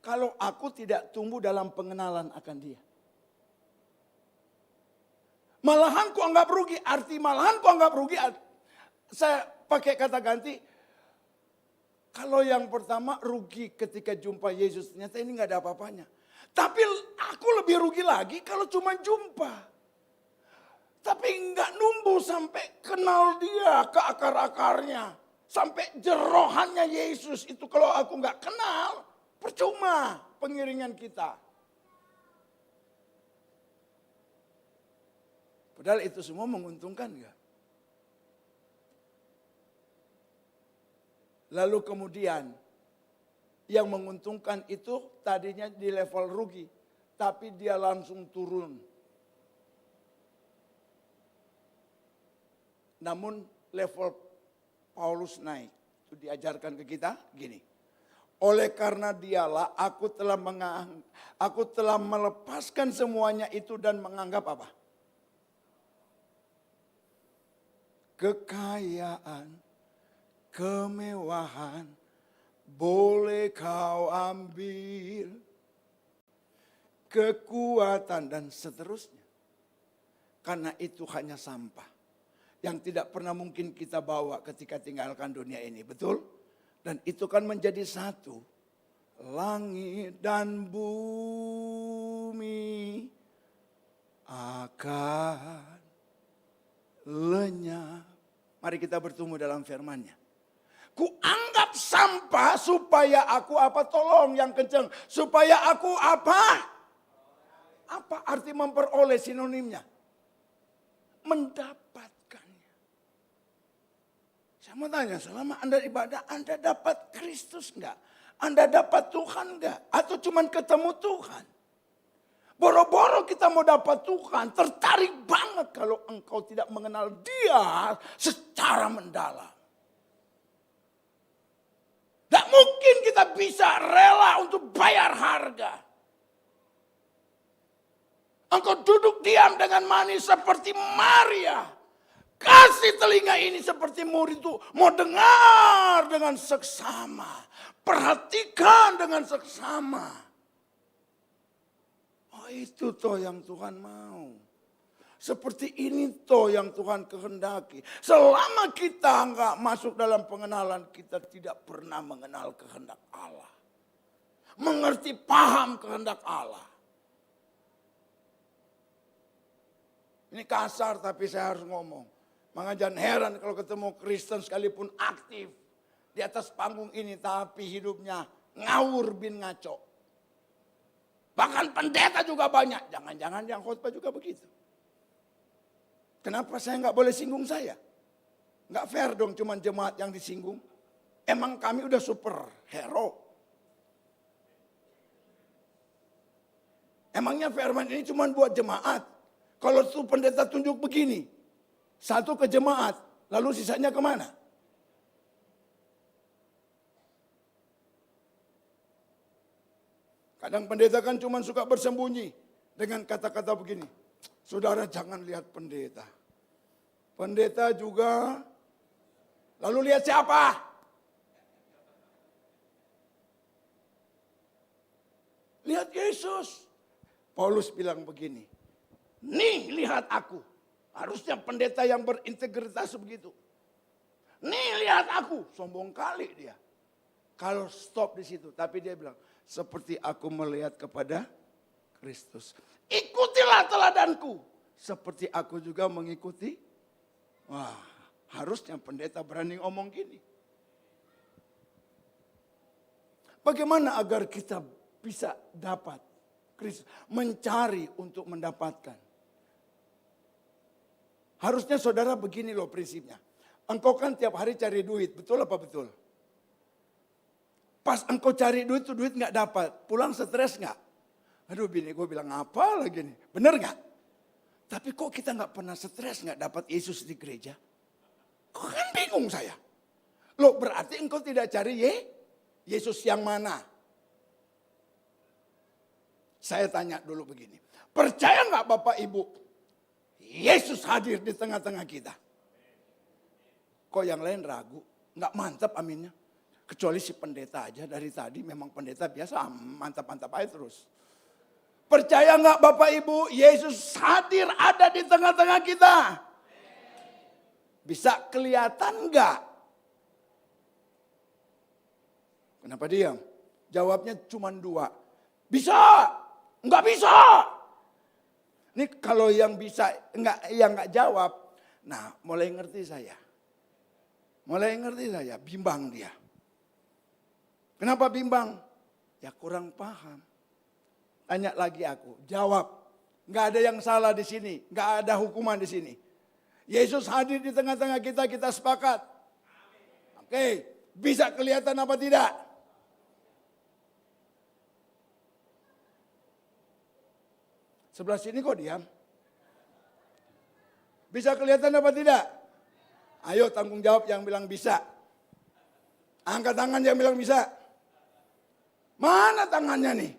kalau aku tidak tumbuh dalam pengenalan akan dia. Malahan ku anggap rugi, arti malahan ku anggap rugi, saya pakai kata ganti, kalau yang pertama rugi ketika jumpa Yesus, ternyata ini gak ada apa-apanya. Tapi aku lebih rugi lagi kalau cuma jumpa. Tapi gak numbuh sampai kenal dia ke akar-akarnya. Sampai jerohannya Yesus itu kalau aku gak kenal, percuma pengiringan kita. Padahal itu semua menguntungkan gak? Lalu kemudian yang menguntungkan itu tadinya di level rugi. Tapi dia langsung turun. Namun level Paulus naik. Itu diajarkan ke kita gini. Oleh karena dialah aku telah melepaskan semuanya itu dan menganggap apa? Kekayaan, kemewahan, boleh kau ambil. Kekuatan dan seterusnya. Karena itu hanya sampah. Yang tidak pernah mungkin kita bawa ketika tinggalkan dunia ini. Betul? Dan itu kan menjadi satu. Langit dan bumi akan lenyap. Mari kita bertumbuh dalam firman-Nya. Ku anggap sampah supaya aku apa? Tolong yang kencang. Supaya aku apa? Apa arti memperoleh sinonimnya? Mendapatkannya. Saya mau tanya, selama Anda ibadah, Anda dapat Kristus enggak? Anda dapat Tuhan enggak? Atau cuma ketemu Tuhan? Boro-boro kita mau dapat Tuhan, tertarik banget kalau engkau tidak mengenal Dia secara mendalam. Tidak mungkin kita bisa rela untuk bayar harga. Engkau duduk diam dengan manis seperti Maria. Kasih telinga ini seperti murid itu mau dengar dengan seksama. Perhatikan dengan seksama. Oh itu toh yang Tuhan mau. Seperti ini toh yang Tuhan kehendaki. Selama kita enggak masuk dalam pengenalan, kita tidak pernah mengenal kehendak Allah. Mengerti paham kehendak Allah. Ini kasar tapi saya harus ngomong. Maka jangan heran kalau ketemu Kristen sekalipun aktif di atas panggung ini, tapi hidupnya ngawur bin ngaco. Bahkan pendeta juga banyak. Jangan-jangan yang khotbah juga begitu. Kenapa saya nggak boleh singgung saya? Nggak fair dong cuman jemaat yang disinggung. Emang kami udah super hero. Emangnya firman ini cuman buat jemaat. Kalau tuh pendeta tunjuk begini. Satu ke jemaat. Lalu sisanya kemana? Kadang pendeta kan cuma suka bersembunyi. Dengan kata-kata begini. Saudara jangan lihat pendeta. Pendeta juga. Lalu lihat siapa? Lihat Yesus. Paulus bilang begini. Nih lihat aku. Harusnya pendeta yang berintegritas begitu. Nih lihat aku. Sombong kali dia. Kalau stop di situ. Tapi dia bilang. Seperti aku melihat kepada Kristus. Ikutilah teladanku. Seperti aku juga mengikuti. Wah, harusnya pendeta berani ngomong gini. Bagaimana agar kita bisa dapat Kristus? Mencari untuk mendapatkan. Harusnya saudara begini loh prinsipnya. Engkau kan tiap hari cari duit, betul apa betul? Pas engkau cari duit, tuh duit gak dapat. Pulang stres gak? Aduh bini gue bilang apa lagi nih? Bener gak? Tapi kok kita gak pernah stres gak dapat Yesus di gereja? Kok kan bingung saya. Loh berarti engkau tidak cari Yesus yang mana? Saya tanya dulu begini. Percaya gak Bapak Ibu? Yesus hadir di tengah-tengah kita. Kok yang lain ragu? Nggak mantap aminnya. Kecuali si pendeta aja dari tadi memang pendeta biasa mantap-mantap aja terus. Percaya nggak Bapak Ibu, Yesus hadir ada di tengah-tengah kita. Bisa kelihatan nggak? Kenapa diam? Jawabnya cuma 2. Bisa, nggak bisa. Ini kalau yang bisa, yang nggak jawab, nah mulai ngerti saya. Bimbang dia. Kenapa bimbang? Ya kurang paham. Tanya lagi aku, jawab. Nggak ada yang salah di sini, nggak ada hukuman di sini. Yesus hadir di tengah-tengah kita, kita sepakat. Oke, bisa kelihatan apa tidak? Sebelah sini kok diam? Bisa kelihatan apa tidak? Ayo tanggung jawab yang bilang bisa. Angkat tangan yang bilang bisa. Mana tangannya nih?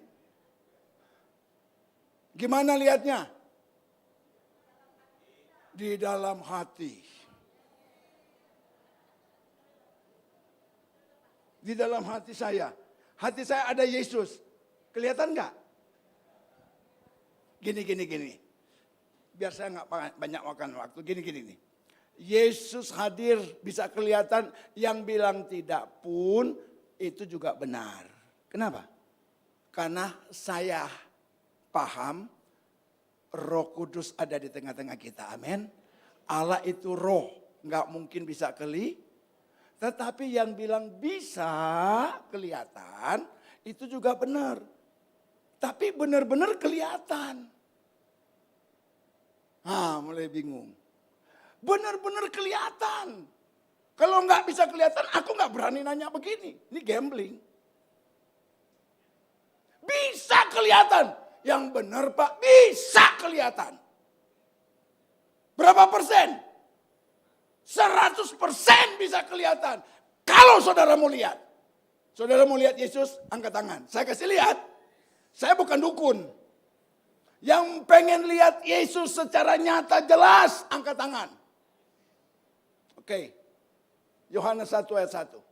Gimana lihatnya? Di dalam hati. Di dalam hati saya. Hati saya ada Yesus. Kelihatan nggak? Gini. Biar saya nggak banyak makan waktu. Gini nih. Yesus hadir bisa kelihatan. Yang bilang tidak pun itu juga benar. Kenapa? Karena saya paham Roh Kudus ada di tengah-tengah kita. Amin. Allah itu roh. Nggak mungkin bisa tetapi yang bilang bisa kelihatan itu juga benar. Tapi benar-benar kelihatan. Mulai bingung. Benar-benar kelihatan. Kalau nggak bisa kelihatan, aku nggak berani nanya begini. Ini gambling. Bisa kelihatan. Yang benar Pak, bisa kelihatan. Berapa persen? 100% bisa kelihatan. Kalau saudara mau lihat. Saudara mau lihat Yesus, angkat tangan. Saya kasih lihat. Saya bukan dukun. Yang pengen lihat Yesus secara nyata jelas, angkat tangan. Oke. Yohanes 1 ayat 1.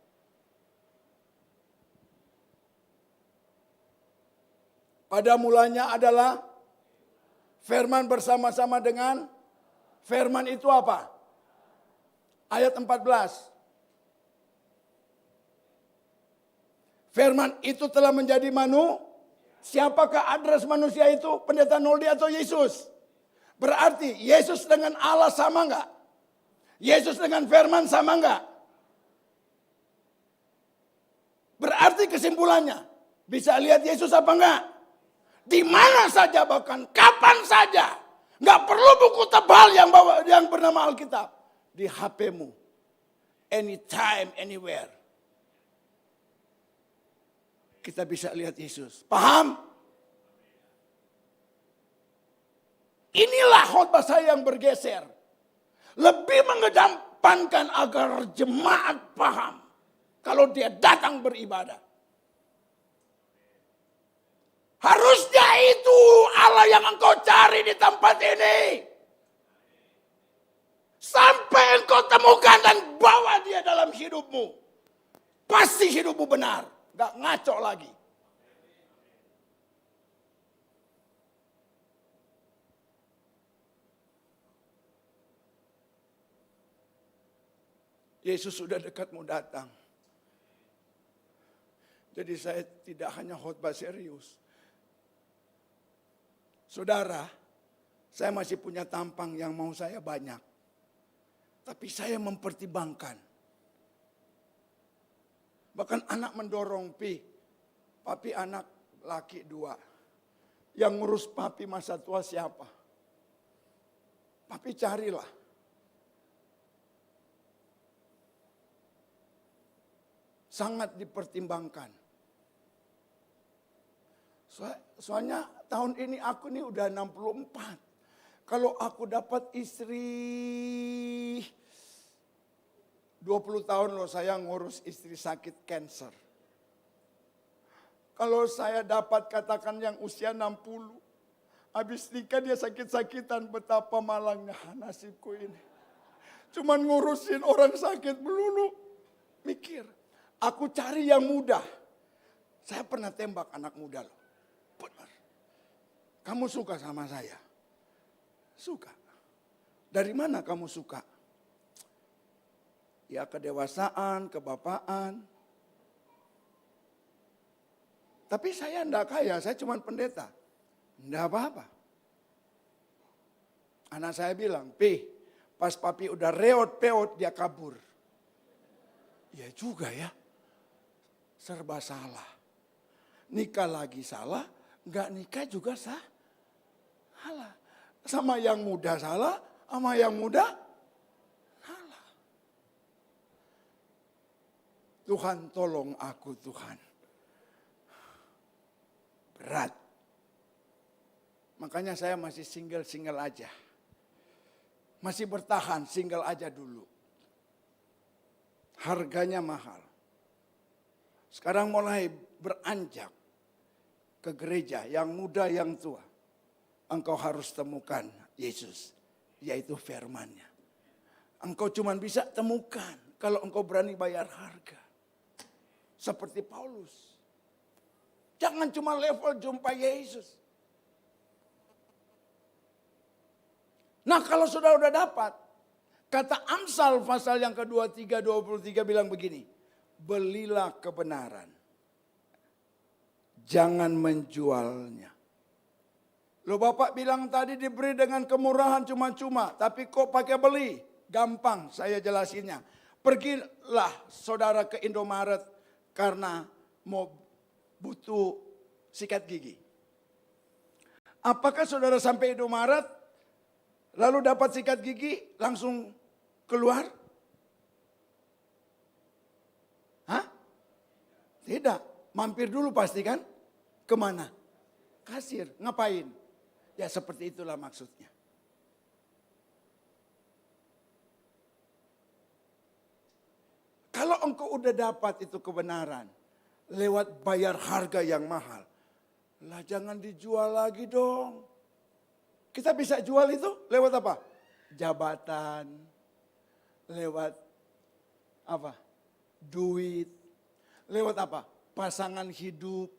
Pada mulanya adalah firman bersama-sama dengan firman itu apa? Ayat 14. Firman itu telah menjadi Siapakah adres manusia itu? Pendeta Noldi atau Yesus? Berarti Yesus dengan Allah sama enggak? Yesus dengan firman sama enggak? Berarti kesimpulannya, bisa lihat Yesus apa enggak? Di mana saja bahkan kapan saja. Nggak perlu buku tebal yang bernama Alkitab. Di HP-mu. Anytime, anywhere. Kita bisa lihat Yesus. Paham? Inilah khotbah saya yang bergeser. Lebih mengedepankan agar jemaat paham. Kalau dia datang beribadah. Harusnya itu Allah yang engkau cari di tempat ini. Sampai engkau temukan dan bawa dia dalam hidupmu. Pasti hidupmu benar. Gak ngaco lagi. Yesus sudah dekat mau datang. Jadi saya tidak hanya khotbah serius. Saudara, saya masih punya tampang yang mau saya banyak. Tapi saya mempertimbangkan. Bahkan anak mendorong, papi anak laki 2. Yang ngurus papi masa tua siapa? Papi carilah. Sangat dipertimbangkan. Soalnya tahun ini aku nih udah 64. Kalau aku dapat istri 20 tahun loh saya ngurus istri sakit kanker. Kalau saya dapat katakan yang usia 60. Habis nikah dia sakit-sakitan, betapa malangnya nasibku ini. Cuman ngurusin orang sakit melulu. Mikir, Aku cari yang muda. Saya pernah tembak anak muda loh. Benar. Kamu suka sama saya? Suka. Dari mana kamu suka? Ya kedewasaan, kebapaan. Tapi saya enggak kaya, saya cuma pendeta. Enggak apa-apa. Anak saya bilang, pas papi udah reot-peot dia kabur. Ya juga ya, serba salah. Nikah lagi salah, enggak nikah juga salah. Sama yang muda salah, sama yang muda salah. Tuhan tolong aku Tuhan. Berat. Makanya saya masih single aja. Masih bertahan single aja dulu. Harganya mahal. Sekarang mulai beranjak ke gereja yang muda yang tua. Engkau harus temukan Yesus, yaitu firman-Nya. Engkau cuma bisa temukan kalau engkau berani bayar harga. Seperti Paulus. Jangan cuma level jumpa Yesus. Nah kalau sudah dapat, kata Amsal pasal yang ke-23, 23 bilang begini. Belilah kebenaran. Jangan menjualnya. Loh Bapak bilang tadi diberi dengan kemurahan cuma-cuma. Tapi kok pakai beli? Gampang saya jelasinnya. Pergilah saudara ke Indomaret karena mau butuh sikat gigi. Apakah saudara sampai Indomaret lalu dapat sikat gigi langsung keluar? Hah? Tidak. Mampir dulu pasti kan? Kemana? Kasir. Ngapain? Ya seperti itulah maksudnya. Kalau engkau udah dapat itu kebenaran. Lewat bayar harga yang mahal. Lah jangan dijual lagi dong. Kita bisa jual itu lewat apa? Jabatan. Lewat apa? Duit. Lewat apa? Pasangan hidup.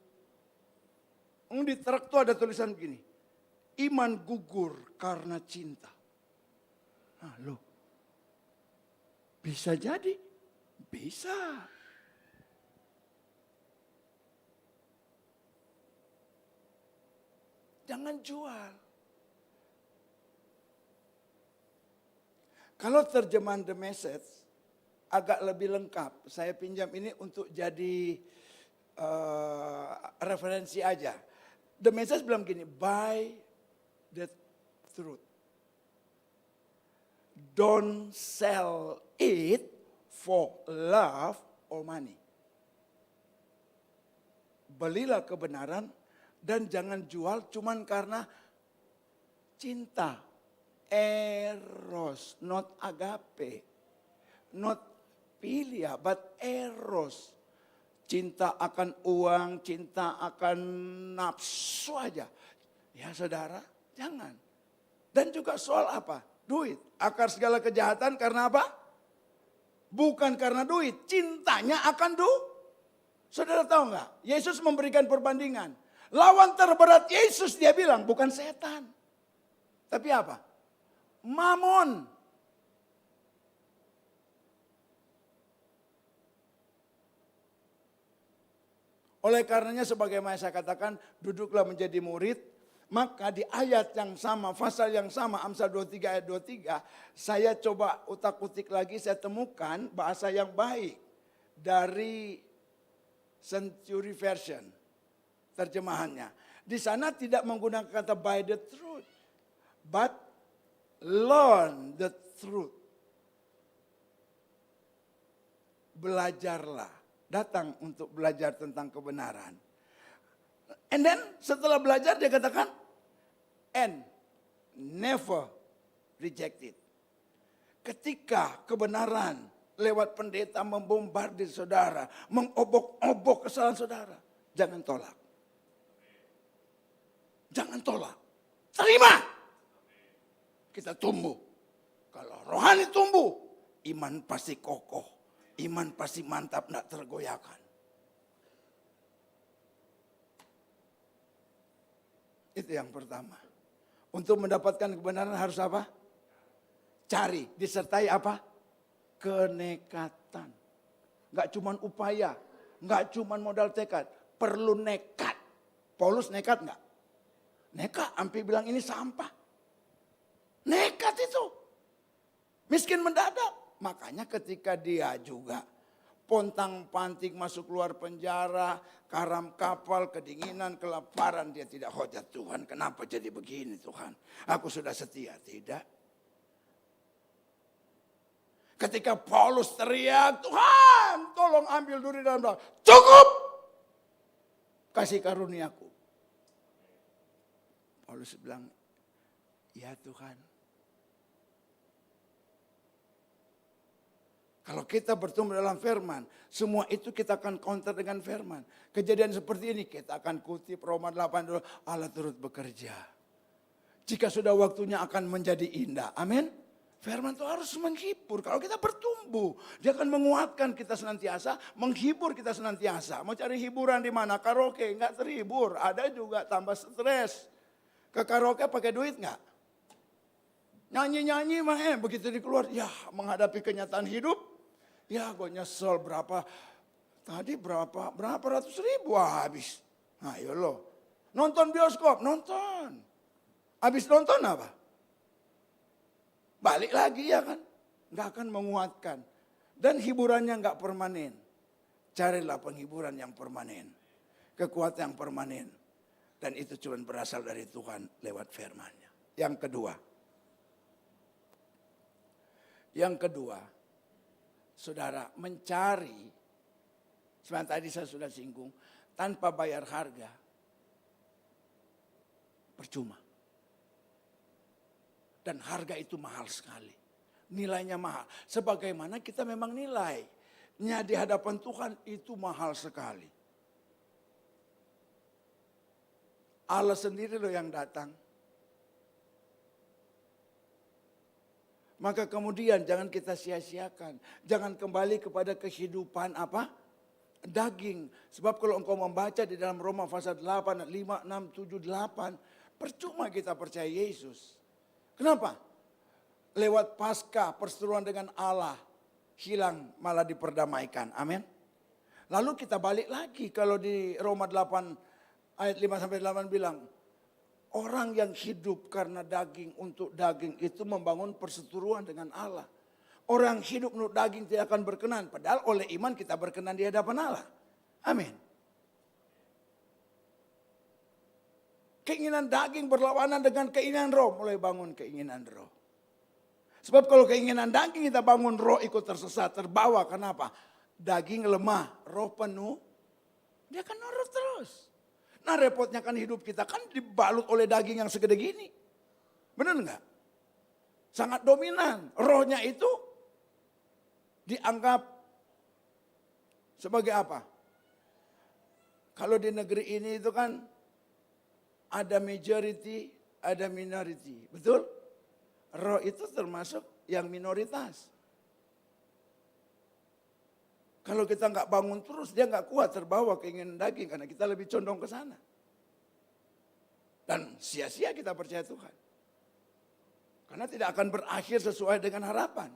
Di truk itu ada tulisan begini. Iman gugur karena cinta. Nah loh. Bisa jadi. Bisa. Jangan jual. Kalau terjemahan The Message agak lebih lengkap. Saya pinjam ini untuk jadi referensi aja. The Message bilang gini, buy the truth. Don't sell it for love or money. Belilah kebenaran dan jangan jual cuman karena cinta. Eros, not agape. Not philia, but eros. Cinta akan uang, cinta akan nafsu aja. Ya saudara, jangan. Dan juga soal apa? Duit. Akar segala kejahatan karena apa? Bukan karena duit, cintanya akan Saudara tahu nggak? Yesus memberikan perbandingan. Lawan terberat Yesus dia bilang bukan setan. Tapi apa? Mamon. Oleh karenanya sebagaimana saya katakan, duduklah menjadi murid. Maka di ayat yang sama, pasal yang sama, Amsal 23 ayat 23, saya coba utak-utik lagi, saya temukan bahasa yang baik dari Century Version, terjemahannya. Di sana tidak menggunakan kata by the truth, but learn the truth. Belajarlah, datang untuk belajar tentang kebenaran. And then setelah belajar dia katakan, and never reject it. Ketika kebenaran lewat pendeta membombardir saudara, mengobok-obok kesalahan saudara, jangan tolak. Jangan tolak, terima. Kita tumbuh. Kalau rohani tumbuh, iman pasti kokoh. iman pasti mantap, tidak tergoyahkan. Itu yang pertama. Untuk mendapatkan kebenaran harus apa? Cari, disertai apa? Kenekatan. Enggak cuman upaya, enggak cuman modal tekad, perlu nekat. Paulus nekat enggak? Nekat, sampai bilang ini sampah. Nekat itu. Miskin mendadak. Makanya ketika dia juga pontang-panting masuk keluar penjara, karam kapal, kedinginan, kelaparan, dia tidak hujat, Tuhan kenapa jadi begini Tuhan? Aku sudah setia, tidak. Ketika Paulus teriak, Tuhan tolong ambil duri dalam tangan, cukup, kasih karuniaku. Paulus bilang, ya Tuhan. Kalau kita bertumbuh dalam firman, semua itu kita akan counter dengan firman. Kejadian seperti ini kita akan kutip Roma 8 dulu, Allah turut bekerja. Jika sudah waktunya akan menjadi indah. Amin. Firman itu harus menghibur. Kalau kita bertumbuh, dia akan menguatkan kita senantiasa, menghibur kita senantiasa. Mau cari hiburan di mana? Karaoke, enggak terhibur. Ada juga tambah stres. Ke karaoke pakai duit enggak? Nyanyi-nyanyi mah begitu dikeluar, ya menghadapi kenyataan hidup. Ya gue nyesel berapa ratus ribu habis. Nah ya lo. Nonton bioskop, nonton. Habis nonton apa? Balik lagi ya kan. Gak akan menguatkan. Dan hiburannya gak permanen. Carilah penghiburan yang permanen. Kekuatan yang permanen. Dan itu cuma berasal dari Tuhan lewat firman-Nya. Yang kedua. Saudara mencari, seperti tadi saya sudah singgung, tanpa bayar harga, percuma. Dan harga itu mahal sekali. Nilainya mahal. Sebagaimana kita memang nilainya di hadapan Tuhan itu mahal sekali. Allah sendiri loh yang datang. Maka kemudian jangan kita sia-siakan. Jangan kembali kepada kehidupan apa? Daging. Sebab kalau engkau membaca di dalam Roma pasal 8, 5, 6, 7, 8. Percuma kita percaya Yesus. Kenapa? Lewat Paskah perseteruan dengan Allah. Hilang malah diperdamaikan. Amin. Lalu kita balik lagi. Kalau di Roma 8 ayat 5-8 bilang. Orang yang hidup karena daging untuk daging itu membangun perseteruan dengan Allah. Orang hidup menurut daging tidak akan berkenan. Padahal oleh iman kita berkenan di hadapan Allah. Amin. Keinginan daging berlawanan dengan keinginan roh. Mulai bangun keinginan roh. Sebab kalau keinginan daging kita bangun, roh ikut tersesat, terbawa. Kenapa? Daging lemah, roh penuh. Dia akan nurut terus. Nah repotnya kan hidup kita kan dibalut oleh daging yang segede gini. Benar enggak? Sangat dominan. Rohnya itu dianggap sebagai apa? Kalau di negeri ini itu kan ada majority, ada minority. Betul? Roh itu termasuk yang minoritas. Kalau kita nggak bangun terus, dia nggak kuat terbawa keinginan daging. Karena kita lebih condong ke sana. Dan sia-sia kita percaya Tuhan. Karena tidak akan berakhir sesuai dengan harapan.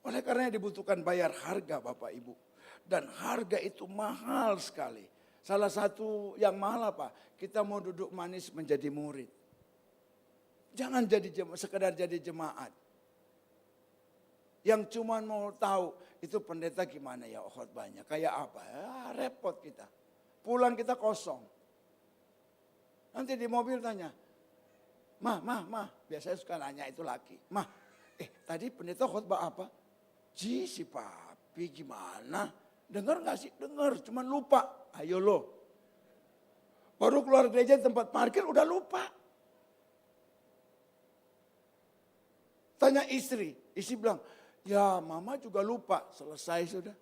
Oleh karena dibutuhkan bayar harga Bapak Ibu. Dan harga itu mahal sekali. Salah satu yang mahal apa? Kita mau duduk manis menjadi murid. Jangan sekedar jadi jemaat. Yang cuma mau tahu itu pendeta gimana ya khotbahnya, kayak apa, ya, repot kita. Pulang kita kosong. Nanti di mobil tanya, mah, biasanya suka nanya itu laki. Mah, tadi pendeta khotbah apa? Si papi gimana? Dengar gak sih? Dengar, cuman lupa. Ayo lo. Baru keluar gereja tempat parkir udah lupa. Tanya istri bilang, ya mama juga lupa, selesai sudah.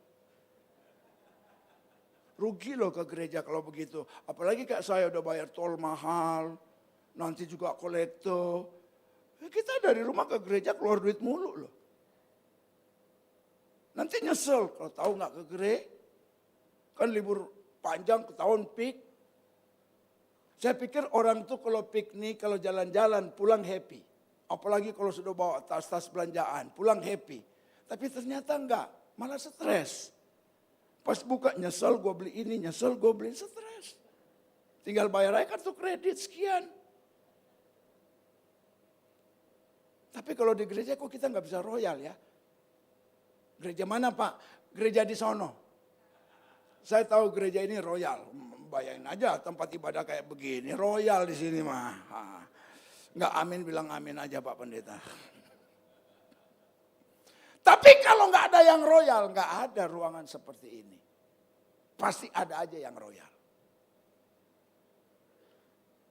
Rugi loh ke gereja kalau begitu. Apalagi kayak saya udah bayar tol mahal, nanti juga kolektor. Kita dari rumah ke gereja keluar duit mulu loh. Nanti nyesel kalau tahu nggak ke gereja. Kan libur panjang ketahuan pik. Saya pikir orang tuh kalau piknik, kalau jalan-jalan pulang happy. Apalagi kalau sudah bawa tas-tas belanjaan, pulang happy. Tapi ternyata enggak, malah stres. Pas buka nyesel gue beli ini, nyesel gue beli, stres. Tinggal bayar aja kartu kredit sekian. Tapi kalau di gereja kok kita nggak bisa royal ya. Gereja mana Pak? Gereja di sono. Saya tahu gereja ini royal. Bayangin aja tempat ibadah kayak begini. Royal di sini mah. Nggak amin bilang amin aja Pak Pendeta. Tapi kalau nggak ada yang royal, nggak ada ruangan seperti ini. Pasti ada aja yang royal.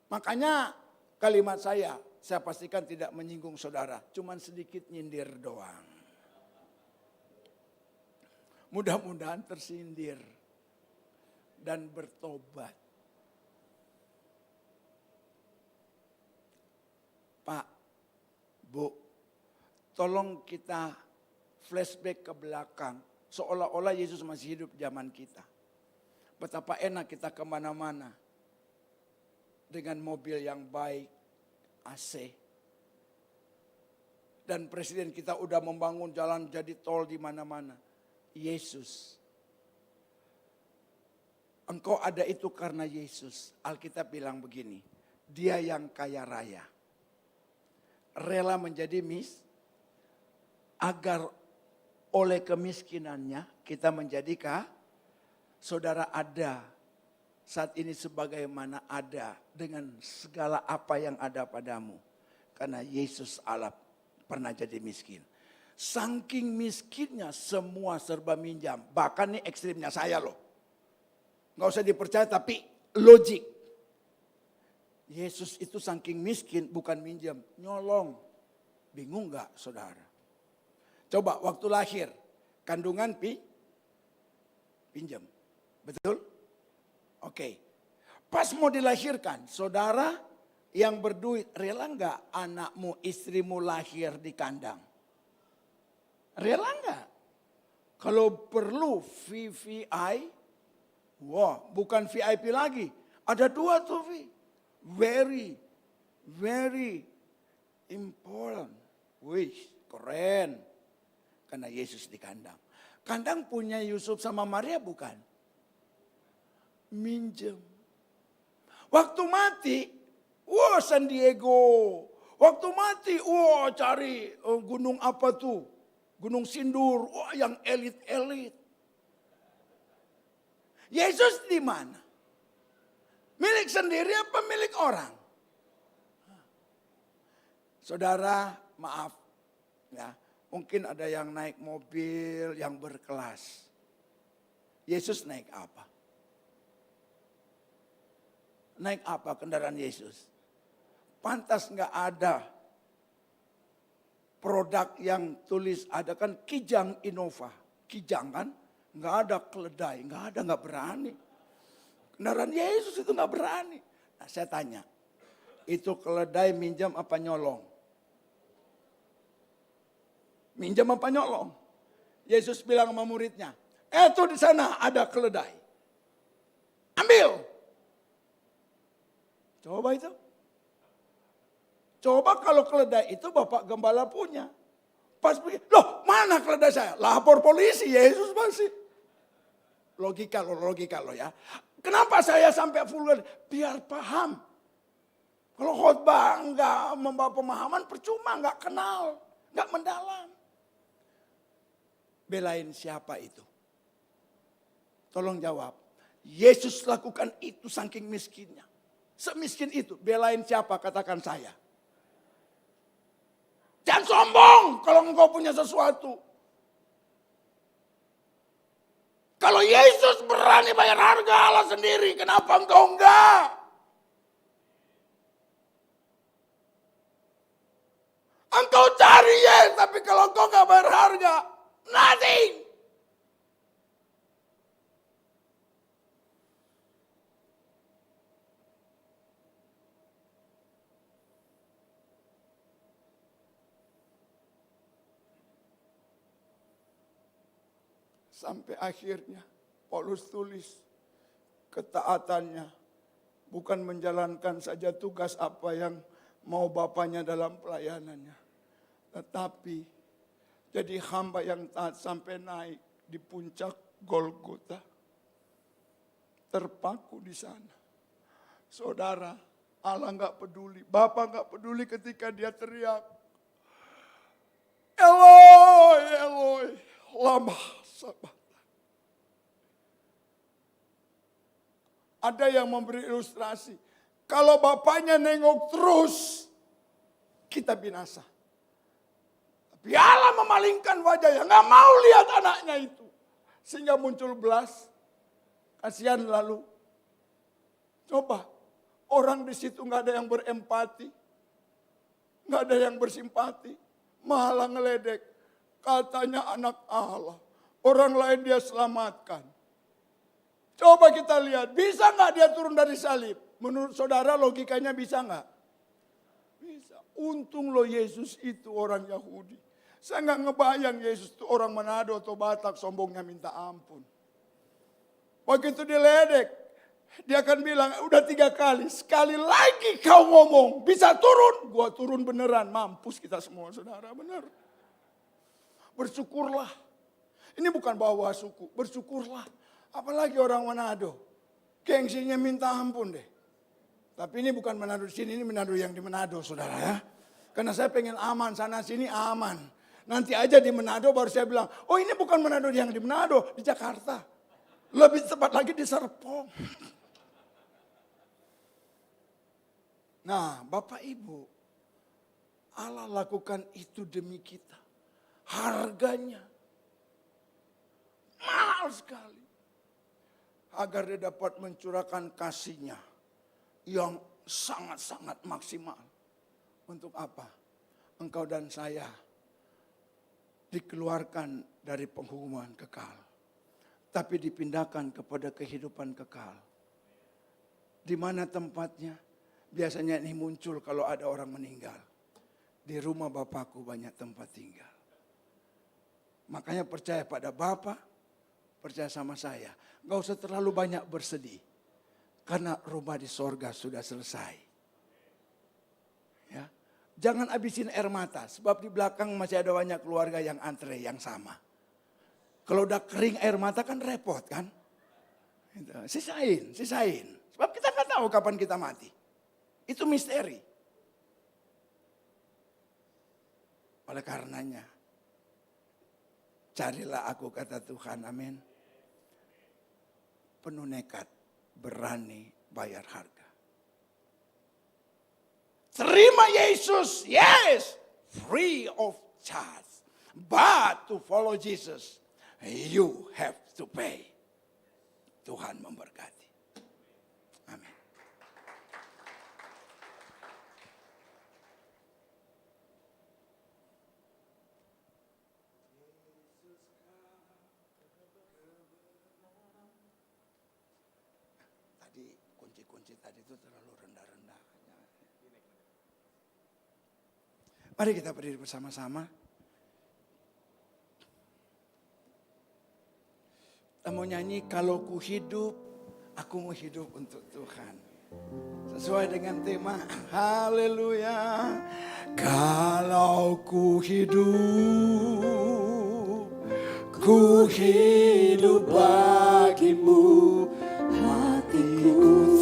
Makanya kalimat saya pastikan tidak menyinggung saudara. Cuman sedikit nyindir doang. Mudah-mudahan tersindir dan bertobat. Pak, Bu, tolong kita flashback ke belakang. Seolah-olah Yesus masih hidup zaman kita. Betapa enak kita kemana-mana. Dengan mobil yang baik, AC. Dan presiden kita udah membangun jalan jadi tol di mana-mana. Yesus. Engkau ada itu karena Yesus. Alkitab bilang begini. Dia yang kaya raya. Rela menjadi agar oleh kemiskinannya kita menjadi saudara ada saat ini sebagaimana ada dengan segala apa yang ada padamu. Karena Yesus Allah pernah jadi miskin. Saking miskinnya semua serba minjam. Bahkan ini ekstrimnya saya loh. Nggak usah dipercaya tapi logik. Yesus itu saking miskin bukan minjam, nyolong. Bingung nggak saudara? Coba waktu lahir, kandungan pinjam. Betul? Oke. Pas mau dilahirkan, saudara yang berduit, rela nggak anakmu, istrimu lahir di kandang? Rela nggak? Kalau perlu VVI, wah bukan VIP lagi. Ada dua tuh very important. Wih keren. Karena Yesus di kandang. Kandang punya Yusuf sama Maria bukan? Minjem. Waktu mati, wah San Diego. Waktu mati, wah cari gunung apa tuh? Gunung Sindur, wah yang elit-elit. Yesus di mana? Milik sendiri apa milik orang? Saudara, maaf ya, mungkin ada yang naik mobil yang berkelas. Yesus naik apa? Naik apa kendaraan Yesus? Pantas nggak ada produk yang tulis ada kan Kijang Innova. Kijang kan? Nggak ada keledai, nggak berani. Kendaraan Yesus itu nggak berani. Nah, saya tanya, itu keledai minjam apa nyolong? Minjam apa nyolong? Yesus bilang sama muridnya, tuh di sana ada keledai. Ambil. Coba itu. Coba kalau keledai itu Bapak Gembala punya. Pas pergi, loh mana keledai saya? Lapor polisi, Yesus masih. Logika lo ya. Kenapa saya sampai vulgar? Biar paham. Kalau khotbah enggak membawa pemahaman percuma, enggak kenal, enggak mendalam. Belain siapa itu? Tolong jawab. Yesus lakukan itu saking miskinnya. Semiskin itu, belain siapa? Katakan saya. Jangan sombong kalau engkau punya sesuatu. Kalau Yesus berani bayar harga Allah sendiri, kenapa engkau enggak? Engkau cari Yesus, tapi kalau engkau enggak bayar harga, nothing. Sampai akhirnya Paulus tulis ketaatannya bukan menjalankan saja tugas apa yang mau bapaknya dalam pelayanannya. Tetapi jadi hamba yang taat sampai naik di puncak Golgota. Terpaku di sana. Saudara, Allah nggak peduli. Bapak nggak peduli ketika dia teriak, Eloi, Eloi, lama sabachthani. Ada yang memberi ilustrasi. Kalau bapaknya nengok terus, kita binasa. Tapi Allah memalingkan wajahnya, nggak mau lihat anaknya itu. Sehingga muncul belas, kasihan lalu. Coba, orang di situ nggak ada yang berempati, nggak ada yang bersimpati, malah ngeledek. Katanya anak Allah, orang lain dia selamatkan. Coba kita lihat, bisa nggak dia turun dari salib? Menurut saudara logikanya bisa nggak? Bisa. Untung loh Yesus itu orang Yahudi. Saya nggak ngebayang Yesus itu orang Manado atau Batak sombongnya minta ampun. Begitu diledek, dia akan bilang, udah 3 kali, sekali lagi kau ngomong, bisa turun? Gua turun beneran, mampus kita semua saudara, bener. Bersyukurlah, ini bukan bawa suku, bersyukurlah. Apalagi orang Manado, gengsinya minta ampun deh. Tapi ini bukan Manado di sini, ini Manado yang di Manado saudara ya. Karena saya pengen aman, sana sini aman. Nanti aja di Manado baru saya bilang, oh ini bukan Manado yang di Manado, di Jakarta. Lebih tepat lagi di Serpong. Nah, Bapak Ibu, Allah lakukan itu demi kita. Harganya mahal sekali. Agar dia dapat mencurahkan kasihnya yang sangat-sangat maksimal. Untuk apa? Engkau dan saya dikeluarkan dari penghukuman kekal. Tapi dipindahkan kepada kehidupan kekal. Di mana tempatnya? Biasanya ini muncul kalau ada orang meninggal. Di rumah Bapakku banyak tempat tinggal. Makanya percaya pada Bapa, percaya sama saya. Gak usah terlalu banyak bersedih. Karena rumah di sorga sudah selesai. Ya. Jangan habisin air mata. Sebab di belakang masih ada banyak keluarga yang antre yang sama. Kalau udah kering air mata kan repot kan. Sisain. Sebab kita gak tahu kapan kita mati. Itu misteri. Oleh karenanya, carilah aku kata Tuhan, amin. Penuh nekat, berani bayar harga. Terima Yesus, yes, free of charge. But to follow Jesus, you have to pay. Tuhan memberkati. Amin. Kunci tadi itu terlalu rendah-rendah. Mari kita berdiri bersama-sama. Kita mau nyanyi, kalau ku hidup, aku mau hidup untuk Tuhan. Sesuai dengan tema, haleluya. Kalau ku hidup bagimu. Hatiku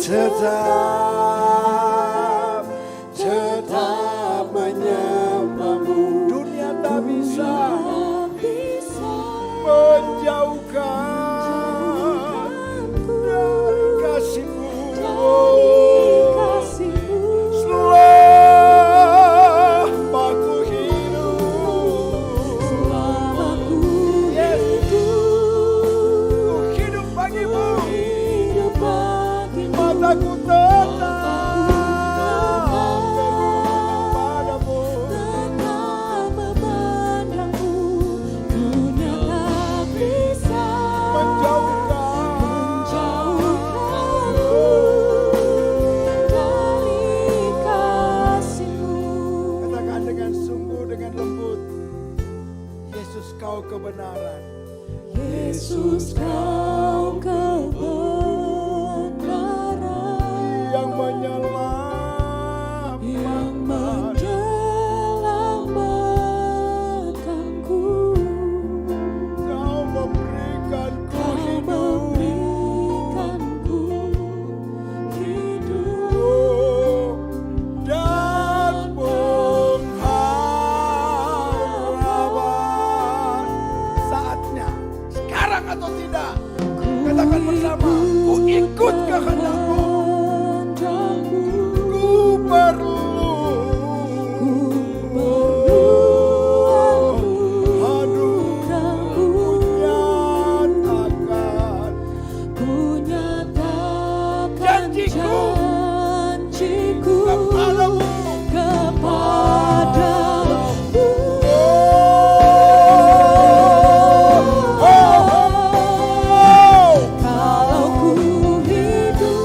tetap menyembahmu. Dunia tak bisa menjauhkan dari kasih-Mu. Selama ku hidup, ku hidup bagimu. Mataku tetap padamu. Dunia tak bisa menjauhkan dari kasih-Mu. Katakan dengan sungguh, dengan lembut, Yesus kau kebenaran. Yesus kau kebenaran yang menyelamatkanku. Kau memberikanku Kau hidup. memberikanku hidup Dan pengharapan. Saatnya, sekarang atau tidak? Katakan bersama, ku ikut kehendakmu. Ku perlu. Aduh, kunyatakan Janjiku kepadamu. Kalau ku hidup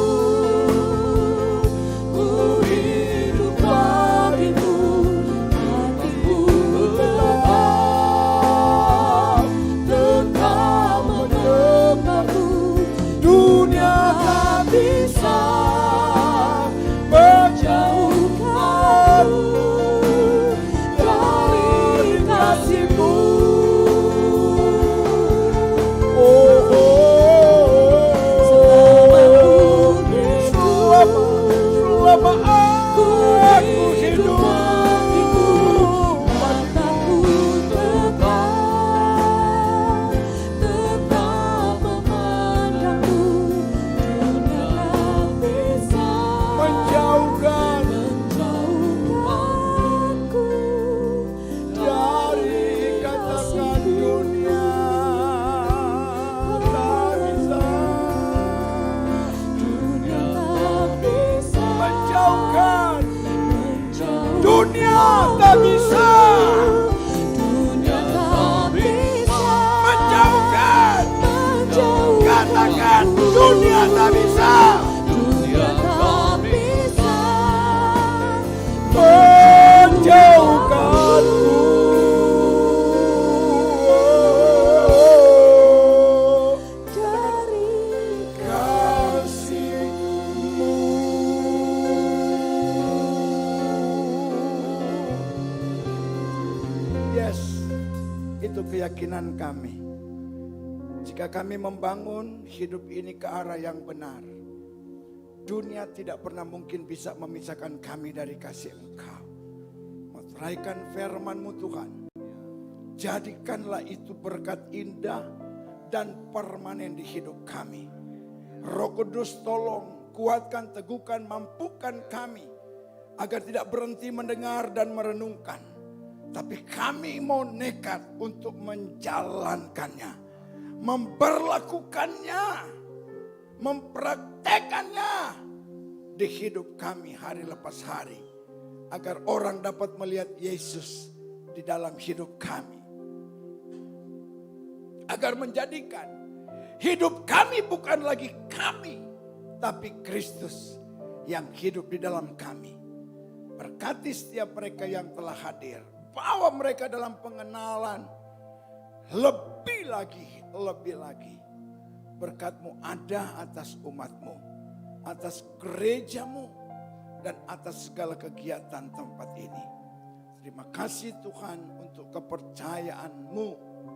bagimu, hatiku tetap menempatmu. Dunia tak bisa menjauhkanku dari kasih-Mu. Selama aku hidup, mataku tetap memandangmu. Dunia tak bisa menjauhkanku dari katakan dunia tak bisa Dunia tak bisa menjauhkan. Dunia tak bisa Dunia tak bisa menjauhkan. Katakan dunia tak bisa Dunia tak bisa menjauhkanku dari kasih-Mu. Yes, itu keyakinan kami. Jika kami membangun hidup ini ke arah yang benar, dunia tidak pernah mungkin bisa memisahkan kami dari kasih Engkau. Meteraikan firman-Mu Tuhan, jadikanlah itu berkat indah dan permanen di hidup kami. Roh Kudus tolong, kuatkan, teguhkan, mampukan kami agar tidak berhenti mendengar dan merenungkan. Tapi kami mau nekat untuk menjalankannya, memperlakukannya, mempraktekannya di hidup kami hari lepas hari. Agar orang dapat melihat Yesus di dalam hidup kami. Agar menjadikan hidup kami bukan lagi kami, tapi Kristus yang hidup di dalam kami. Berkati setiap mereka yang telah hadir. Bawa mereka dalam pengenalan lebih lagi. Berkat-Mu ada atas umat-Mu, atas gereja-Mu, dan atas segala kegiatan tempat ini. Terima kasih Tuhan untuk kepercayaan-Mu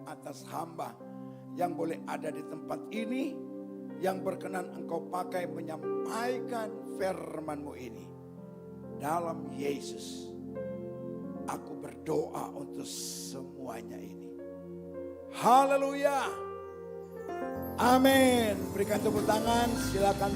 atas hamba yang boleh ada di tempat ini, yang berkenan Engkau pakai menyampaikan firman-Mu ini. Dalam Yesus, aku berdoa untuk semuanya ini. Haleluya. Amin. Berikan tepuk tangan, silakan